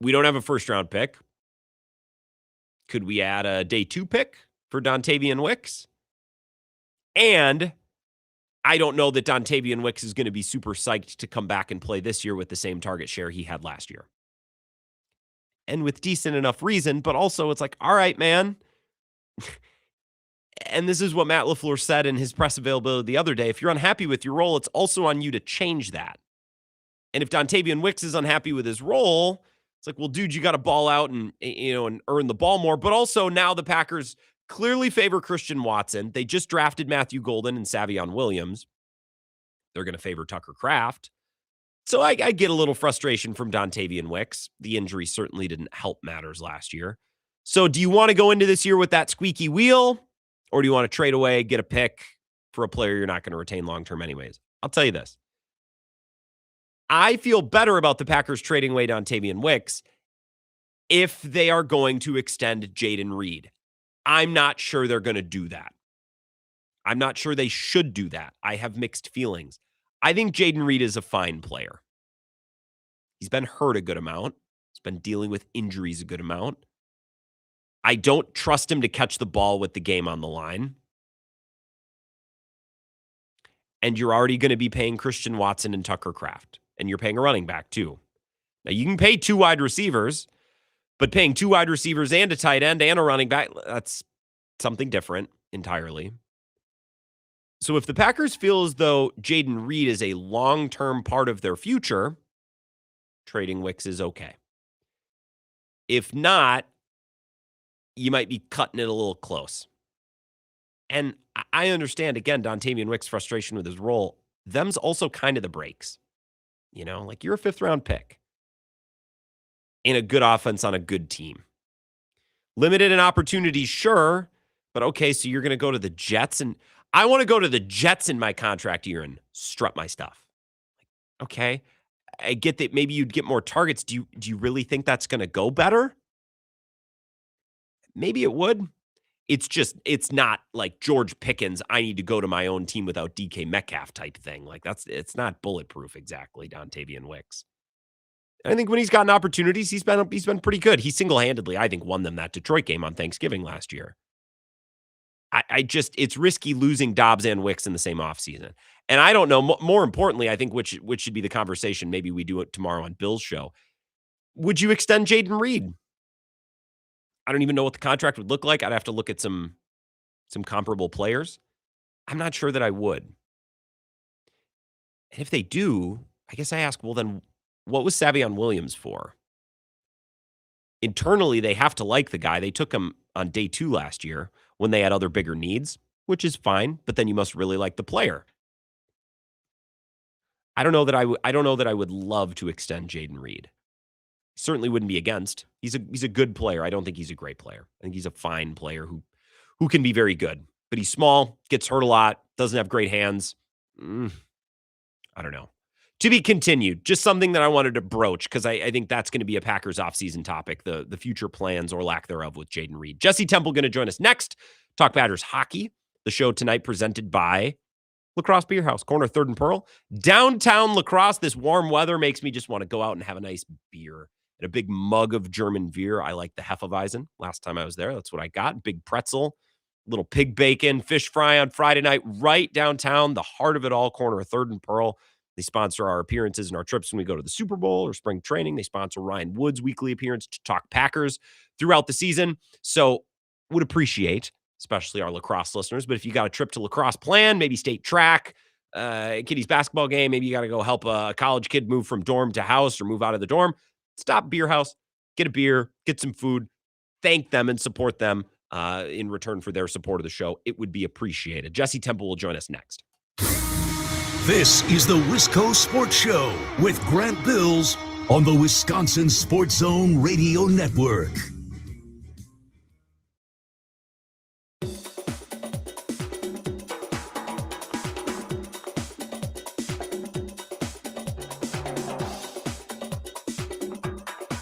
We don't have a first-round pick. Could we add a day 2 pick for Dontavian Wicks? And I don't know that Dontavian Wicks is going to be super psyched to come back and play this year with the same target share he had last year. And with decent enough reason, but also it's like, all right, man. And this is what Matt LaFleur said in his press availability the other day. If you're unhappy with your role, it's also on you to change that. And if Dontavian Wicks is unhappy with his role, it's like, well, dude, you got to ball out and earn the ball more. But also now the Packers clearly favor Christian Watson. They just drafted Matthew Golden and Savion Williams. They're going to favor Tucker Kraft. So I get a little frustration from Dontavian Wicks. The injury certainly didn't help matters last year. So do you want to go into this year with that squeaky wheel? Or do you want to trade away, get a pick for a player you're not going to retain long-term anyways? I'll tell you this. I feel better about the Packers trading away Dontavian Wicks if they are going to extend Jayden Reed. I'm not sure they're going to do that. I'm not sure they should do that. I have mixed feelings. I think Jayden Reed is a fine player. He's been hurt a good amount. He's been dealing with injuries a good amount. I don't trust him to catch the ball with the game on the line. And you're already going to be paying Christian Watson and Tucker Kraft. And you're paying a running back too. Now you can pay 2 wide receivers, but paying 2 wide receivers and a tight end and a running back, that's something different entirely. So if the Packers feel as though Jayden Reed is a long-term part of their future, trading Wicks is okay. If not, you might be cutting it a little close. And I understand, again, Dontavian Wicks' frustration with his role. Them's also kind of the breaks. Like you're a 5th-round pick in a good offense on a good team. Limited in opportunities, sure, but okay, so you're going to go to the Jets, and I want to go to the Jets in my contract year and strut my stuff. Okay, I get that maybe you'd get more targets. Do you really think that's going to go better? Maybe it would. It's not like George Pickens, I need to go to my own team without DK Metcalf type thing. Like it's not bulletproof exactly, Dontavian Wicks. I think when he's gotten opportunities, he's been pretty good. He single-handedly, I think, won them that Detroit game on Thanksgiving last year. It's risky losing Dobbs and Wicks in the same offseason. And I don't know, more importantly, I think which should be the conversation, maybe we do it tomorrow on Bill's show. Would you extend Jayden Reed? I don't even know what the contract would look like. I'd have to look at some comparable players. I'm not sure that I would. And if they do, I guess I ask, well, then what was Savion Williams for? Internally, they have to like the guy. They took him on day 2 last year when they had other bigger needs, which is fine, but then you must really like the player. I don't know that I would love to extend Jayden Reed. Certainly wouldn't be against. He's a good player. I don't think he's a great player. I think he's a fine player who can be very good. But he's small, gets hurt a lot, doesn't have great hands. I don't know. To be continued. Just something that I wanted to broach because I think that's going to be a Packers offseason topic, the future plans or lack thereof with Jayden Reed. Jesse Temple going to join us next. Talk Batters hockey. The show tonight presented by Lacrosse Beer House, corner 3rd and Pearl. Downtown La Crosse, this warm weather makes me just want to go out and have a nice beer. And a big mug of German beer. I like the Hefeweizen. Last time I was there, that's what I got. Big pretzel, little pig bacon, fish fry on Friday night, right downtown, the heart of it all, corner of 3rd and Pearl. They sponsor our appearances and our trips when we go to the Super Bowl or spring training. They sponsor Ryan Wood's weekly appearance to talk Packers throughout the season. So would appreciate, especially our lacrosse listeners, but if you got a trip to lacrosse plan, maybe state track, kiddies basketball game, maybe you got to go help a college kid move from dorm to house or move out of the dorm, stop Beer House, get a beer, get some food, thank them and support them in return for their support of the show. It would be appreciated. Jesse Temple will join us next. This is the Wisco Sports Show with Grant Bills on the Wisconsin Sports Zone Radio Network.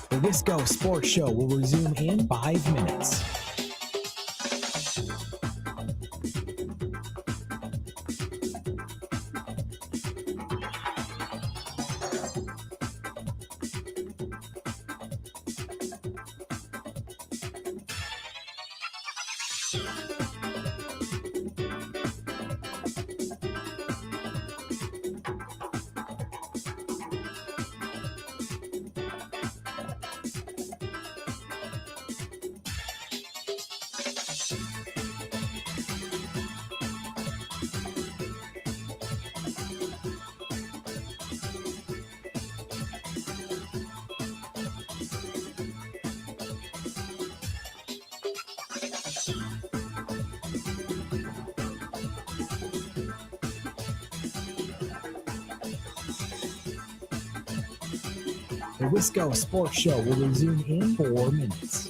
The Wisco Sports Show will resume in 5 minutes. The Wisco Sports Show will resume in 4 minutes.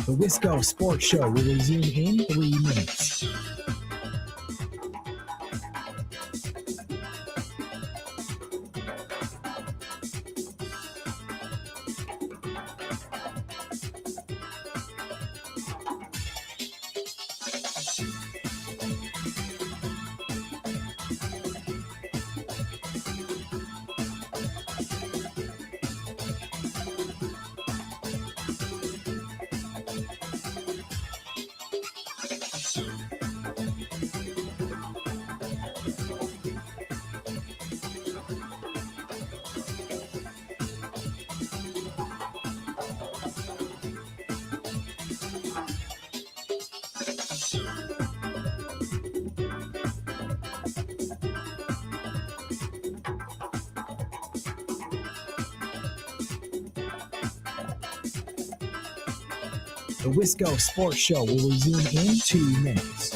The Wisco Sports Show will resume in 3 minutes. The Wisco Sports Show will resume in 2 minutes.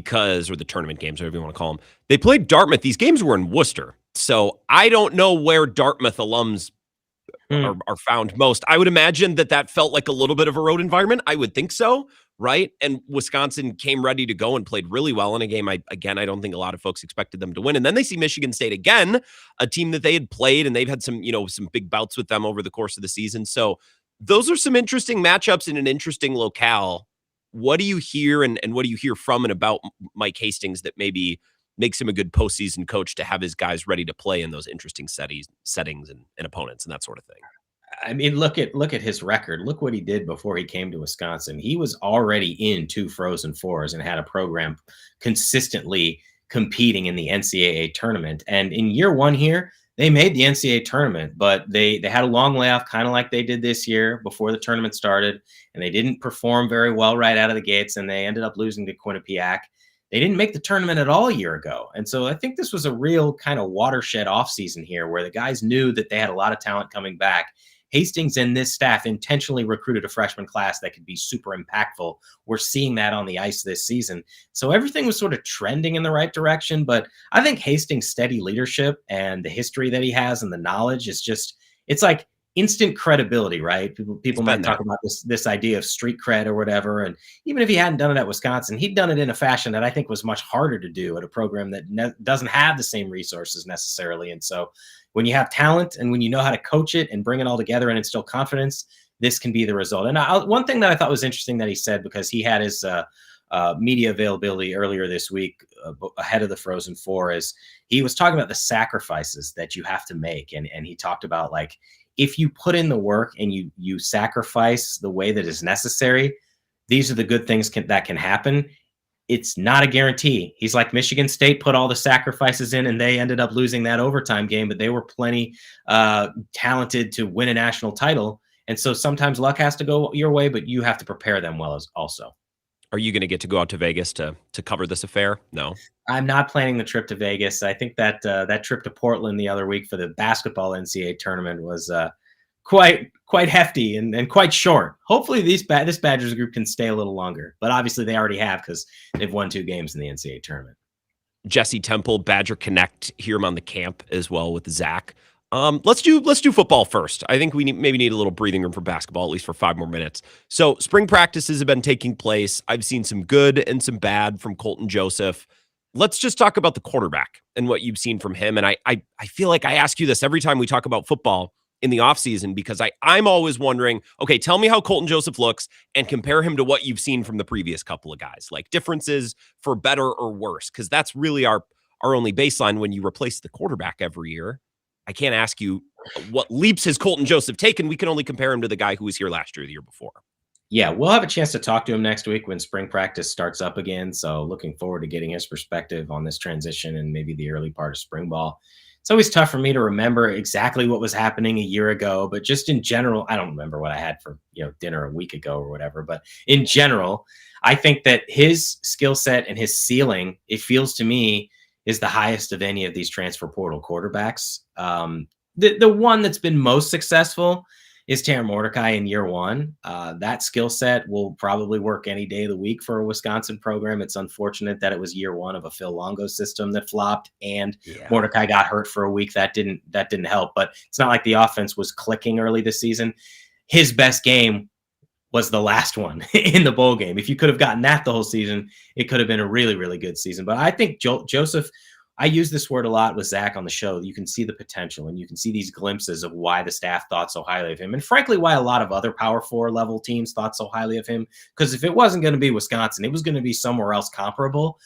because, or the tournament games, whatever you want to call them, they played Dartmouth. These games were in Worcester. So I don't know where Dartmouth alums are found most. I would imagine that felt like a little bit of a road environment. I would think so, right? And Wisconsin came ready to go and played really well in a game. I don't think a lot of folks expected them to win. And then they see Michigan State again, a team that they had played, and they've had some big bouts with them over the course of the season. So those are some interesting matchups in an interesting locale. What do you hear and what do you hear from and about Mike Hastings that maybe makes him a good postseason coach to have his guys ready to play in those interesting settings and opponents and that sort of thing? I mean, look at his record. Look what he did before he came to Wisconsin. He was already in 2 Frozen Fours and had a program consistently competing in the NCAA tournament. And in year 1 here, they made the NCAA tournament, but they had a long layoff, kind of like they did this year before the tournament started, and they didn't perform very well right out of the gates, and they ended up losing to Quinnipiac. They didn't make the tournament at all a year ago. And so I think this was a real kind of watershed offseason here where the guys knew that they had a lot of talent coming back. Hastings and this staff intentionally recruited a freshman class that could be super impactful. We're seeing that on the ice this season. So everything was sort of trending in the right direction. But I think Hastings' steady leadership and the history that he has and the knowledge is just, it's like instant credibility, right? People might talk about this idea of street cred or whatever. And even if he hadn't done it at Wisconsin, he'd done it in a fashion that I think was much harder to do at a program that doesn't have the same resources necessarily. And so when you have talent and when you know how to coach it and bring it all together and instill confidence, this can be the result. And one thing that I thought was interesting that he said, because he had his media availability earlier this week ahead of the Frozen Four, is he was talking about the sacrifices that you have to make. And he talked about, like, if you put in the work and you sacrifice the way that is necessary, these are the good things that can happen. It's not a guarantee. He's like, Michigan State put all the sacrifices in and they ended up losing that overtime game, but they were plenty talented to win a national title. And so sometimes luck has to go your way, but you have to prepare them well as also. Are you going to get to go out to Vegas to cover this affair? No. I'm not planning the trip to Vegas. I think that that trip to Portland the other week for the basketball NCAA tournament was quite hefty and quite short. Hopefully this Badgers group can stay a little longer, but obviously they already have because they've won 2 games in the NCAA tournament. Jesse Temple, Badger Connect, hear him on the camp as well with Zach. Let's do football first. I think we maybe need a little breathing room for basketball, at least for 5 more minutes. So spring practices have been taking place. I've seen some good and some bad from Colton Joseph. Let's just talk about the quarterback and what you've seen from him. And I feel like I ask you this every time we talk about football in the offseason, because I'm always wondering, okay, tell me how Colton Joseph looks and compare him to what you've seen from the previous couple of guys, like differences for better or worse, because that's really our only baseline when you replace the quarterback every year. I can't ask you what leaps has Colton Joseph taken. We can only compare him to the guy who was here last year or the year before. Yeah, we'll have a chance to talk to him next week when spring practice starts up again. So looking forward to getting his perspective on this transition and maybe the early part of spring ball. It's always tough for me to remember exactly what was happening a year ago, but just in general, I don't remember what I had for dinner a week ago or whatever. But in general, I think that his skill set and his ceiling, it feels to me, is the highest of any of these transfer portal quarterbacks. The one that's been most successful is Tanner Mordecai in year 1. That skill set will probably work any day of the week for a Wisconsin program. It's unfortunate that it was year 1 of a Phil Longo system that flopped, and Mordecai got hurt for a week. That didn't help. But it's not like the offense was clicking early this season. His best game was the last one in the bowl game. If you could have gotten that the whole season, it could have been a really, really good season. But I think Joseph, I use this word a lot with Zach on the show. You can see the potential and you can see these glimpses of why the staff thought so highly of him. And frankly, why a lot of other Power 4 level teams thought so highly of him. Because if it wasn't going to be Wisconsin, it was going to be somewhere else comparable.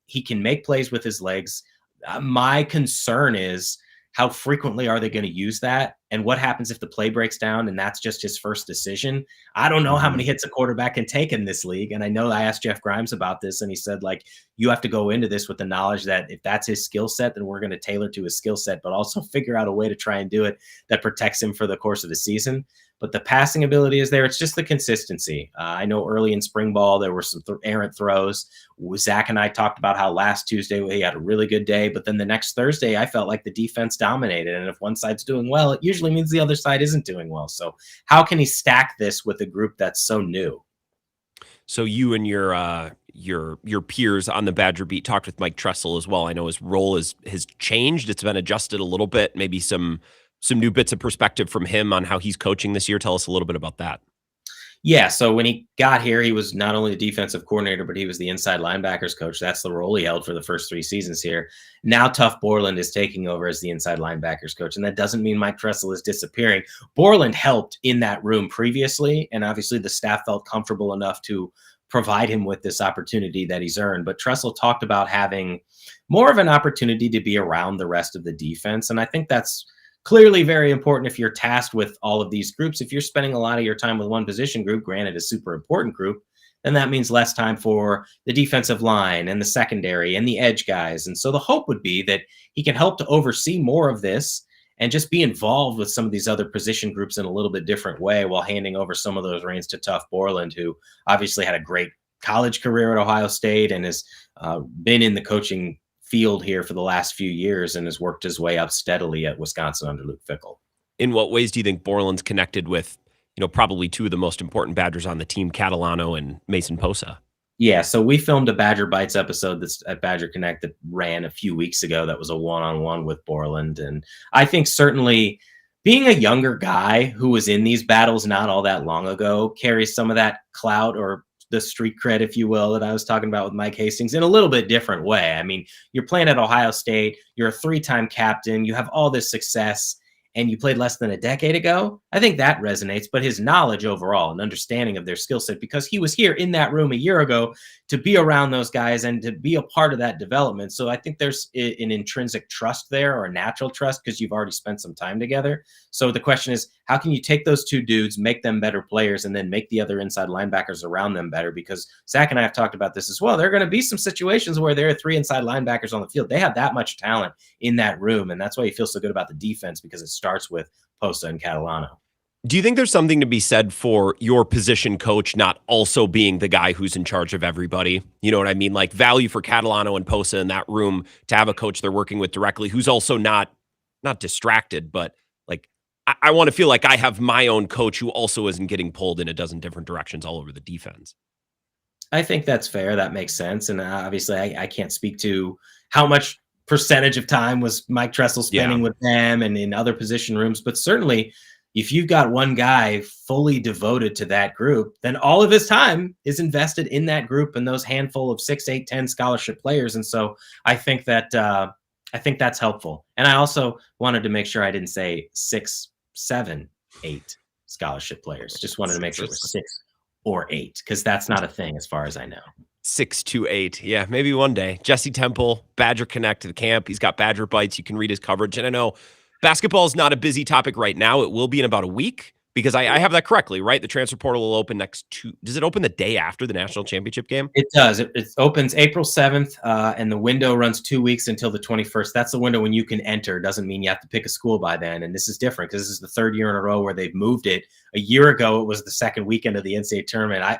He can make plays with his legs. My concern is, how frequently are they going to use that? And what happens if the play breaks down and that's just his first decision? I don't know how many hits a quarterback can take in this league. And I know I asked Jeff Grimes about this, and he said, like, you have to go into this with the knowledge that if that's his skill set, then we're going to tailor to his skill set, but also figure out a way to try and do it that protects him for the course of the season. But the passing ability is there. It's just the consistency. I know early in spring ball, there were some errant throws. Zach and I talked about how last Tuesday he had a really good day, but then the next Thursday, I felt like the defense dominated. And if one side's doing well, it usually means the other side isn't doing well. So how can he stack this with a group that's so new? So you and your your peers on the Badger beat talked with Mike Tressel as well. I know his role has changed. It's been adjusted a little bit. Maybe some new bits of perspective from him on how he's coaching this year. Tell us a little bit about that. Yeah, so when he got here, he was not only the defensive coordinator, but he was the inside linebackers coach. That's the role he held for the first 3 seasons here. Now Tuff Borland is taking over as the inside linebackers coach, and that doesn't mean Mike Tressel is disappearing. Borland helped in that room previously, and obviously the staff felt comfortable enough to provide him with this opportunity that he's earned. But Tressel talked about having more of an opportunity to be around the rest of the defense, and I think that's clearly very important if you're tasked with all of these groups. If you're spending a lot of your time with one position group, granted a super important group, then that means less time for the defensive line and the secondary and the edge guys. And so the hope would be that he can help to oversee more of this and just be involved with some of these other position groups in a little bit different way while handing over some of those reins to Tuff Borland, who obviously had a great college career at Ohio State and has been in the coaching field here for the last few years and has worked his way up steadily at Wisconsin under Luke Fickell. In what ways do you think Borland's connected with, probably two of the most important Badgers on the team, Catalano and Mason Posa? Yeah, so we filmed a Badger Bites episode that's at Badger Connect that ran a few weeks ago. That was a one-on-one with Borland. And I think certainly being a younger guy who was in these battles not all that long ago carries some of that clout or the street cred, if you will, that I was talking about with Mike Hastings in a little bit different way. I mean, you're playing at Ohio State, you're a 3-time captain, you have all this success, and you played less than a decade ago. I think that resonates, but his knowledge overall and understanding of their skill set, because he was here in that room a year ago to be around those guys and to be a part of that development. So I think there's an intrinsic trust there, or a natural trust, because you've already spent some time together. So the question is, how can you take those two dudes, make them better players, and then make the other inside linebackers around them better? Because Zach and I have talked about this as well. There are going to be some situations where there are 3 inside linebackers on the field. They have that much talent in that room, and that's why you feel so good about the defense, because it starts with Posa and Catalano. Do you think there's something to be said for your position coach not also being the guy who's in charge of everybody? You know what I mean? Like, value for Catalano and Posa in that room to have a coach they're working with directly who's also not distracted, but like, I want to feel like I have my own coach who also isn't getting pulled in a dozen different directions all over the defense. I think that's fair. That makes sense. And obviously I can't speak to how much percentage of time was Mike Tressel spending with them and in other position rooms, but certainly if you've got one guy fully devoted to that group, then all of his time is invested in that group and those handful of 6, 8, 10 scholarship players. And so I think that I think that's helpful. And I also wanted to make sure I didn't say 6, 7, 8 scholarship players. Just wanted to make sure it was 6 or 8, because that's not a thing as far as I know. 6 to 8. Yeah, maybe one day. Jesse Temple, Badger Connect to the camp. He's got Badger Bites. You can read his coverage. And I know basketball is not a busy topic right now. It will be in about a week, because I have that correctly, right? The transfer portal will open does it open the day after the national championship game? It does. It opens April 7th, and the window runs 2 weeks until the 21st. That's the window when you can enter. Doesn't mean you have to pick a school by then. And this is different because this is the 3rd year in a row where they've moved it. A year ago, it was the 2nd weekend of the NCAA tournament.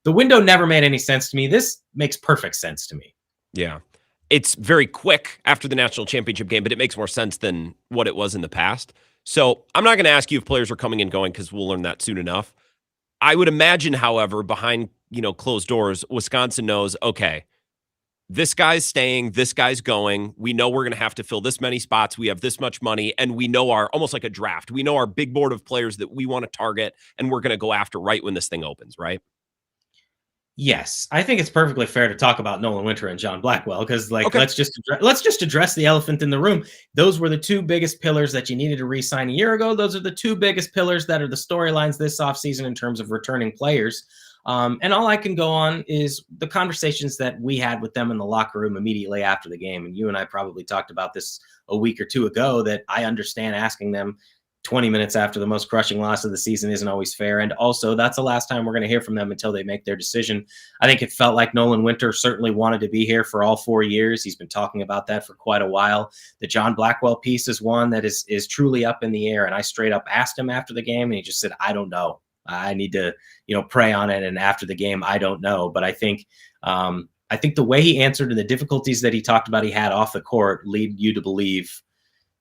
The window never made any sense to me. This makes perfect sense to me. Yeah. It's very quick after the national championship game, but it makes more sense than what it was in the past. So I'm not going to ask you if players are coming and going, because we'll learn that soon enough. I would imagine, however, behind closed doors, Wisconsin knows, okay, this guy's staying, this guy's going. We know we're going to have to fill this many spots. We have this much money, and we know almost like a draft. We know our big board of players that we want to target, and we're going to go after right when this thing opens, right? Yes, I think it's perfectly fair to talk about Nolan Winter and John Blackwell, because let's just address the elephant in the room. Those were the 2 biggest pillars that you needed to re-sign a year ago. Those are the 2 biggest pillars that are the storylines this offseason in terms of returning players. And all I can go on is the conversations that we had with them in the locker room immediately after the game. And you and I probably talked about this a week or 2 ago, that I understand asking them 20 minutes after the most crushing loss of the season isn't always fair. And also, that's the last time we're going to hear from them until they make their decision. I think it felt like Nolan Winter certainly wanted to be here for all 4 years. He's been talking about that for quite a while. The John Blackwell piece is one that is truly up in the air. And I straight up asked him after the game, and he just said, I don't know. I need to, pray on it. And after the game, I don't know. But I think the way he answered and the difficulties that he talked about he had off the court lead you to believe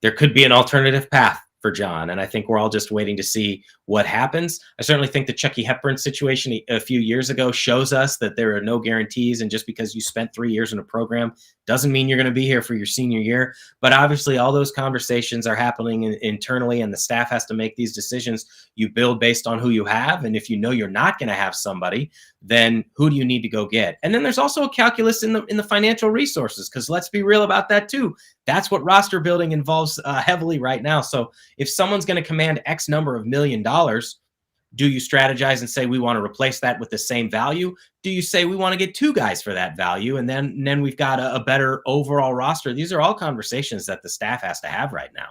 there could be an alternative path for John. And I think we're all just waiting to see what happens. I certainly think the Chucky Hepburn situation a few years ago shows us that there are no guarantees. And just because you spent 3 years in a program doesn't mean you're going to be here for your senior year. But obviously all those conversations are happening internally, and the staff has to make these decisions. You build based on who you have. And if you know you're not going to have somebody, then who do you need to go get? And then there's also a calculus in the financial resources, because let's be real about that too. That's what roster building involves heavily right now. So if someone's going to command X number of $1 million, do you strategize and say we want to replace that with the same value? Do you say we want to get 2 guys for that value, and then we've got a better overall roster? These are all conversations that the staff has to have right now.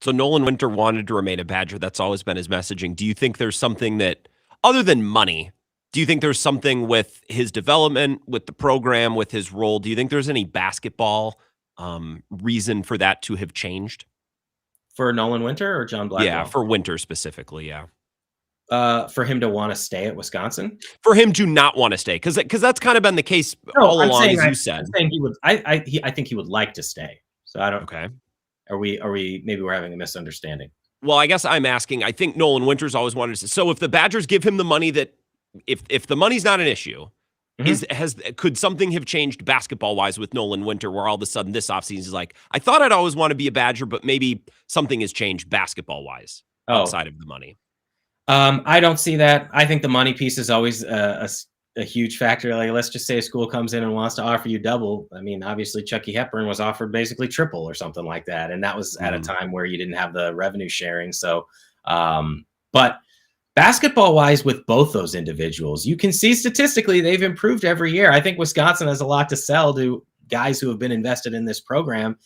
So Nolan Winter wanted to remain a Badger. That's always been his messaging. Do you think there's something that, other than money, do you think there's something with his development, with the program, with his role? Do you think there's any basketball reason for that to have changed? For Nolan Winter or John Blackwell? Yeah, for Winter specifically, yeah. For him to want to stay at Wisconsin? For him to not want to stay, because that's kind of been the case all along, as you said. I'm saying he would. I think he would like to stay. So I don't. Okay. Are we? Maybe we're having a misunderstanding. Well, I guess I'm asking. I think Nolan Winters always wanted to. So if the Badgers give him the money that, if the money's not an issue, could something have changed basketball wise with Nolan Winter, where all of a sudden this offseason is like, I thought I'd always want to be a Badger, but maybe something has changed basketball wise outside of the money. I don't see that. I think the money piece is always a huge factor. Like, let's just say a school comes in and wants to offer you double. I mean, obviously Chucky Hepburn was offered basically triple or something like that. And that was at a time where you didn't have the revenue sharing. So, but basketball wise, with both those individuals, you can see statistically they've improved every year. I think Wisconsin has a lot to sell to guys who have been invested in this program.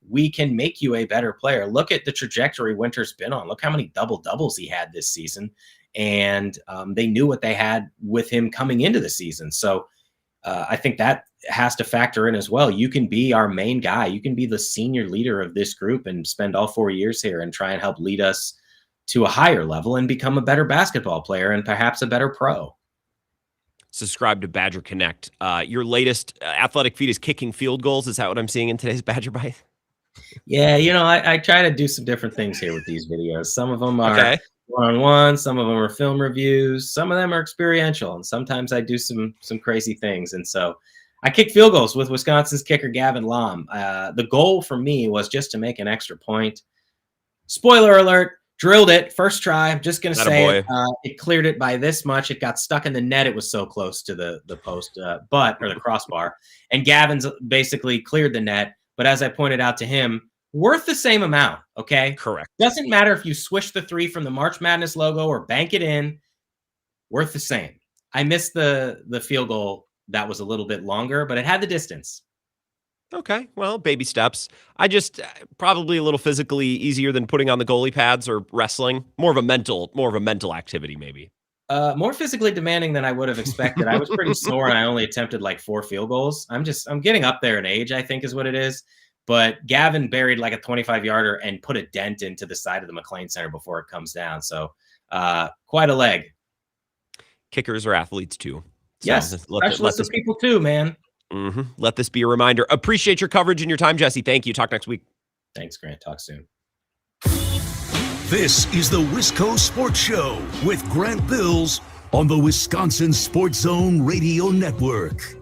We can make you a better player. Look at the trajectory Winter's been on. Look how many double-doubles he had this season. And they knew what they had with him coming into the season. So I think that has to factor in as well. You can be our main guy. You can be the senior leader of this group and spend all 4 years here and try and help lead us to a higher level and become a better basketball player and perhaps a better pro. Subscribe to Badger Connect. Your latest athletic feat is kicking field goals. Is that what I'm seeing in today's Badger Bite? Yeah, I try to do some different things here with these videos. Some of them are one-on-one, some of them are film reviews, some of them are experiential, and sometimes I do some crazy things. And so I kick field goals with Wisconsin's kicker Gavin Lom. The goal for me was just to make an extra point. Spoiler alert. Drilled it first try. I'm just going to say it cleared it by this much. It got stuck in the net. It was so close to the post, or the crossbar. And Gavin's basically cleared the net. But as I pointed out to him, worth the same amount. Okay. Correct. Doesn't matter if you swish the 3 from the March Madness logo or bank it in. Worth the same. I missed the field goal that was a little bit longer, but it had the distance. Okay, well, baby steps. I just probably a little physically easier than putting on the goalie pads or wrestling. More of a mental activity, maybe. More physically demanding than I would have expected. I was pretty sore and I only attempted like 4 field goals. I'm getting up there in age, I think is what it is. But Gavin buried like a 25-yarder and put a dent into the side of the McLean Center before it comes down. So quite a leg. Kickers are athletes too. So yes, specialists people too, man. Let this be a reminder. Appreciate your coverage and your time, Jesse. Thank you. Talk next week. Thanks, Grant. Talk soon. This is the Wisco Sports Show with Grant Bills on the Wisconsin Sports Zone Radio Network.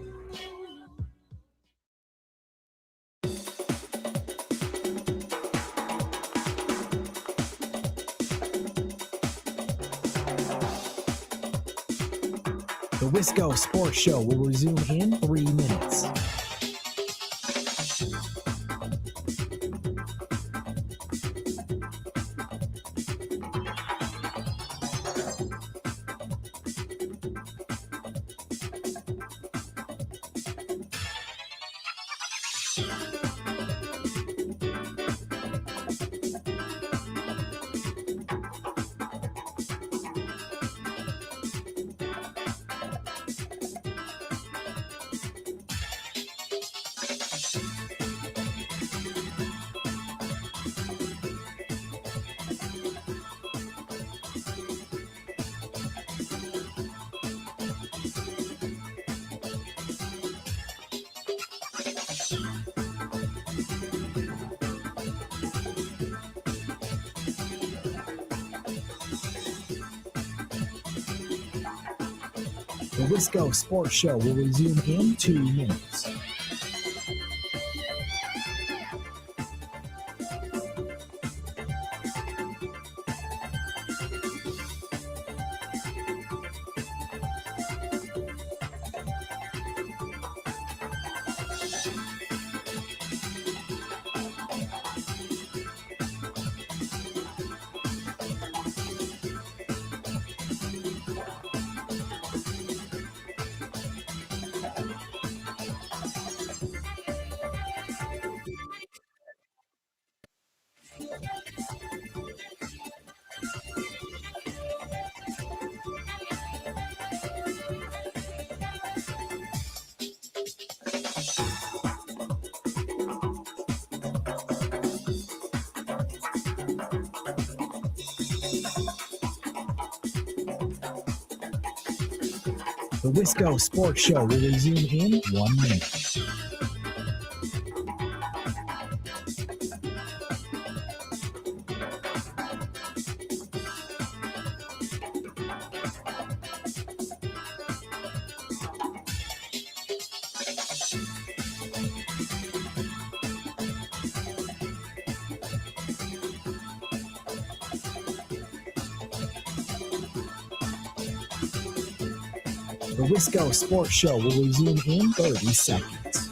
The Wisco Sports Show will resume in 3 minutes. The Wisco Sports Show will resume in 2 minutes. The Wisco Sports Show will resume in 1 minute. The Wisco Sports Show will resume in 30 seconds.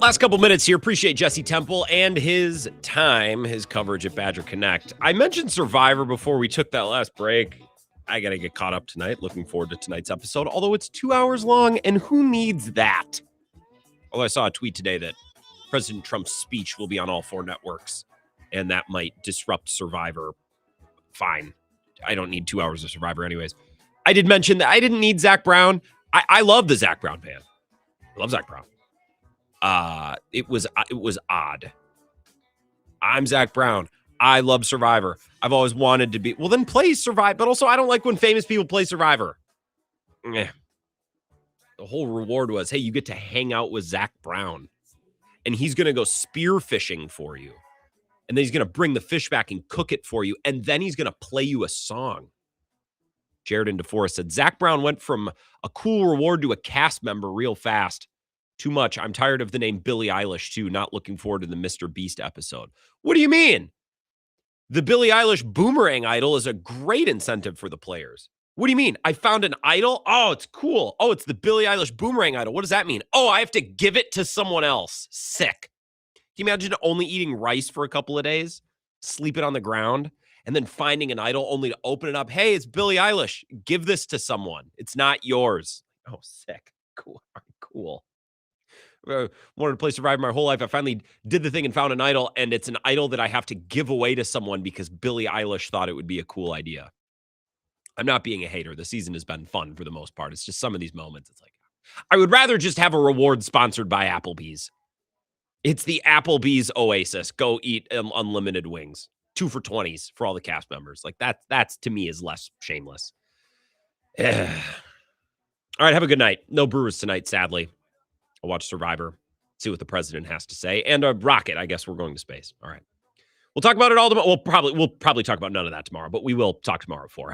Last couple minutes here. Appreciate Jesse Temple and his time, his coverage at Badger Connect. I mentioned Survivor before we took that last break. I got to get caught up tonight. Looking forward to tonight's episode, although it's 2 hours long, and who needs that? Although I saw a tweet today that President Trump's speech will be on all 4 networks, and that might disrupt Survivor. Fine. I don't need 2 hours of Survivor anyways. I did mention that I didn't need Zach Brown. I love the Zach Brown band. I love Zach Brown. It was odd. I'm Zach Brown. I love Survivor. I've always wanted to be. Well, then play Survivor. But also, I don't like when famous people play Survivor. The whole reward was, hey, you get to hang out with Zach Brown. And he's going to go spearfishing for you. And then he's going to bring the fish back and cook it for you. And then he's going to play you a song. Jared in DeForest said, Zach Brown went from a cool reward to a cast member real fast. Too much. I'm tired of the name Billie Eilish, too. Not looking forward to the Mr. Beast episode. What do you mean? The Billie Eilish boomerang idol is a great incentive for the players. What do you mean? I found an idol? Oh, it's cool. Oh, it's the Billie Eilish boomerang idol. What does that mean? Oh, I have to give it to someone else. Sick. Can you imagine only eating rice for a couple of days, sleeping on the ground, and then finding an idol only to open it up? Hey, it's Billie Eilish. Give this to someone. It's not yours. Oh, sick. Cool. Cool. Wanted to play Survivor my whole life. I finally did the thing and found an idol, and it's an idol that I have to give away to someone because Billie Eilish thought it would be a cool idea. I'm not being a hater. The season has been fun for the most part. It's just some of these moments. It's like, I would rather just have a reward sponsored by Applebee's. It's the Applebee's Oasis. Go eat unlimited wings. 2 for $20s for all the cast members. Like that's to me is less shameless. All right, have a good night. No Brewers tonight, sadly. I'll watch Survivor, see what the president has to say, and a rocket. I guess we're going to space. All right. We'll talk about it all tomorrow. We'll probably talk about none of that tomorrow, but we will talk tomorrow at 4.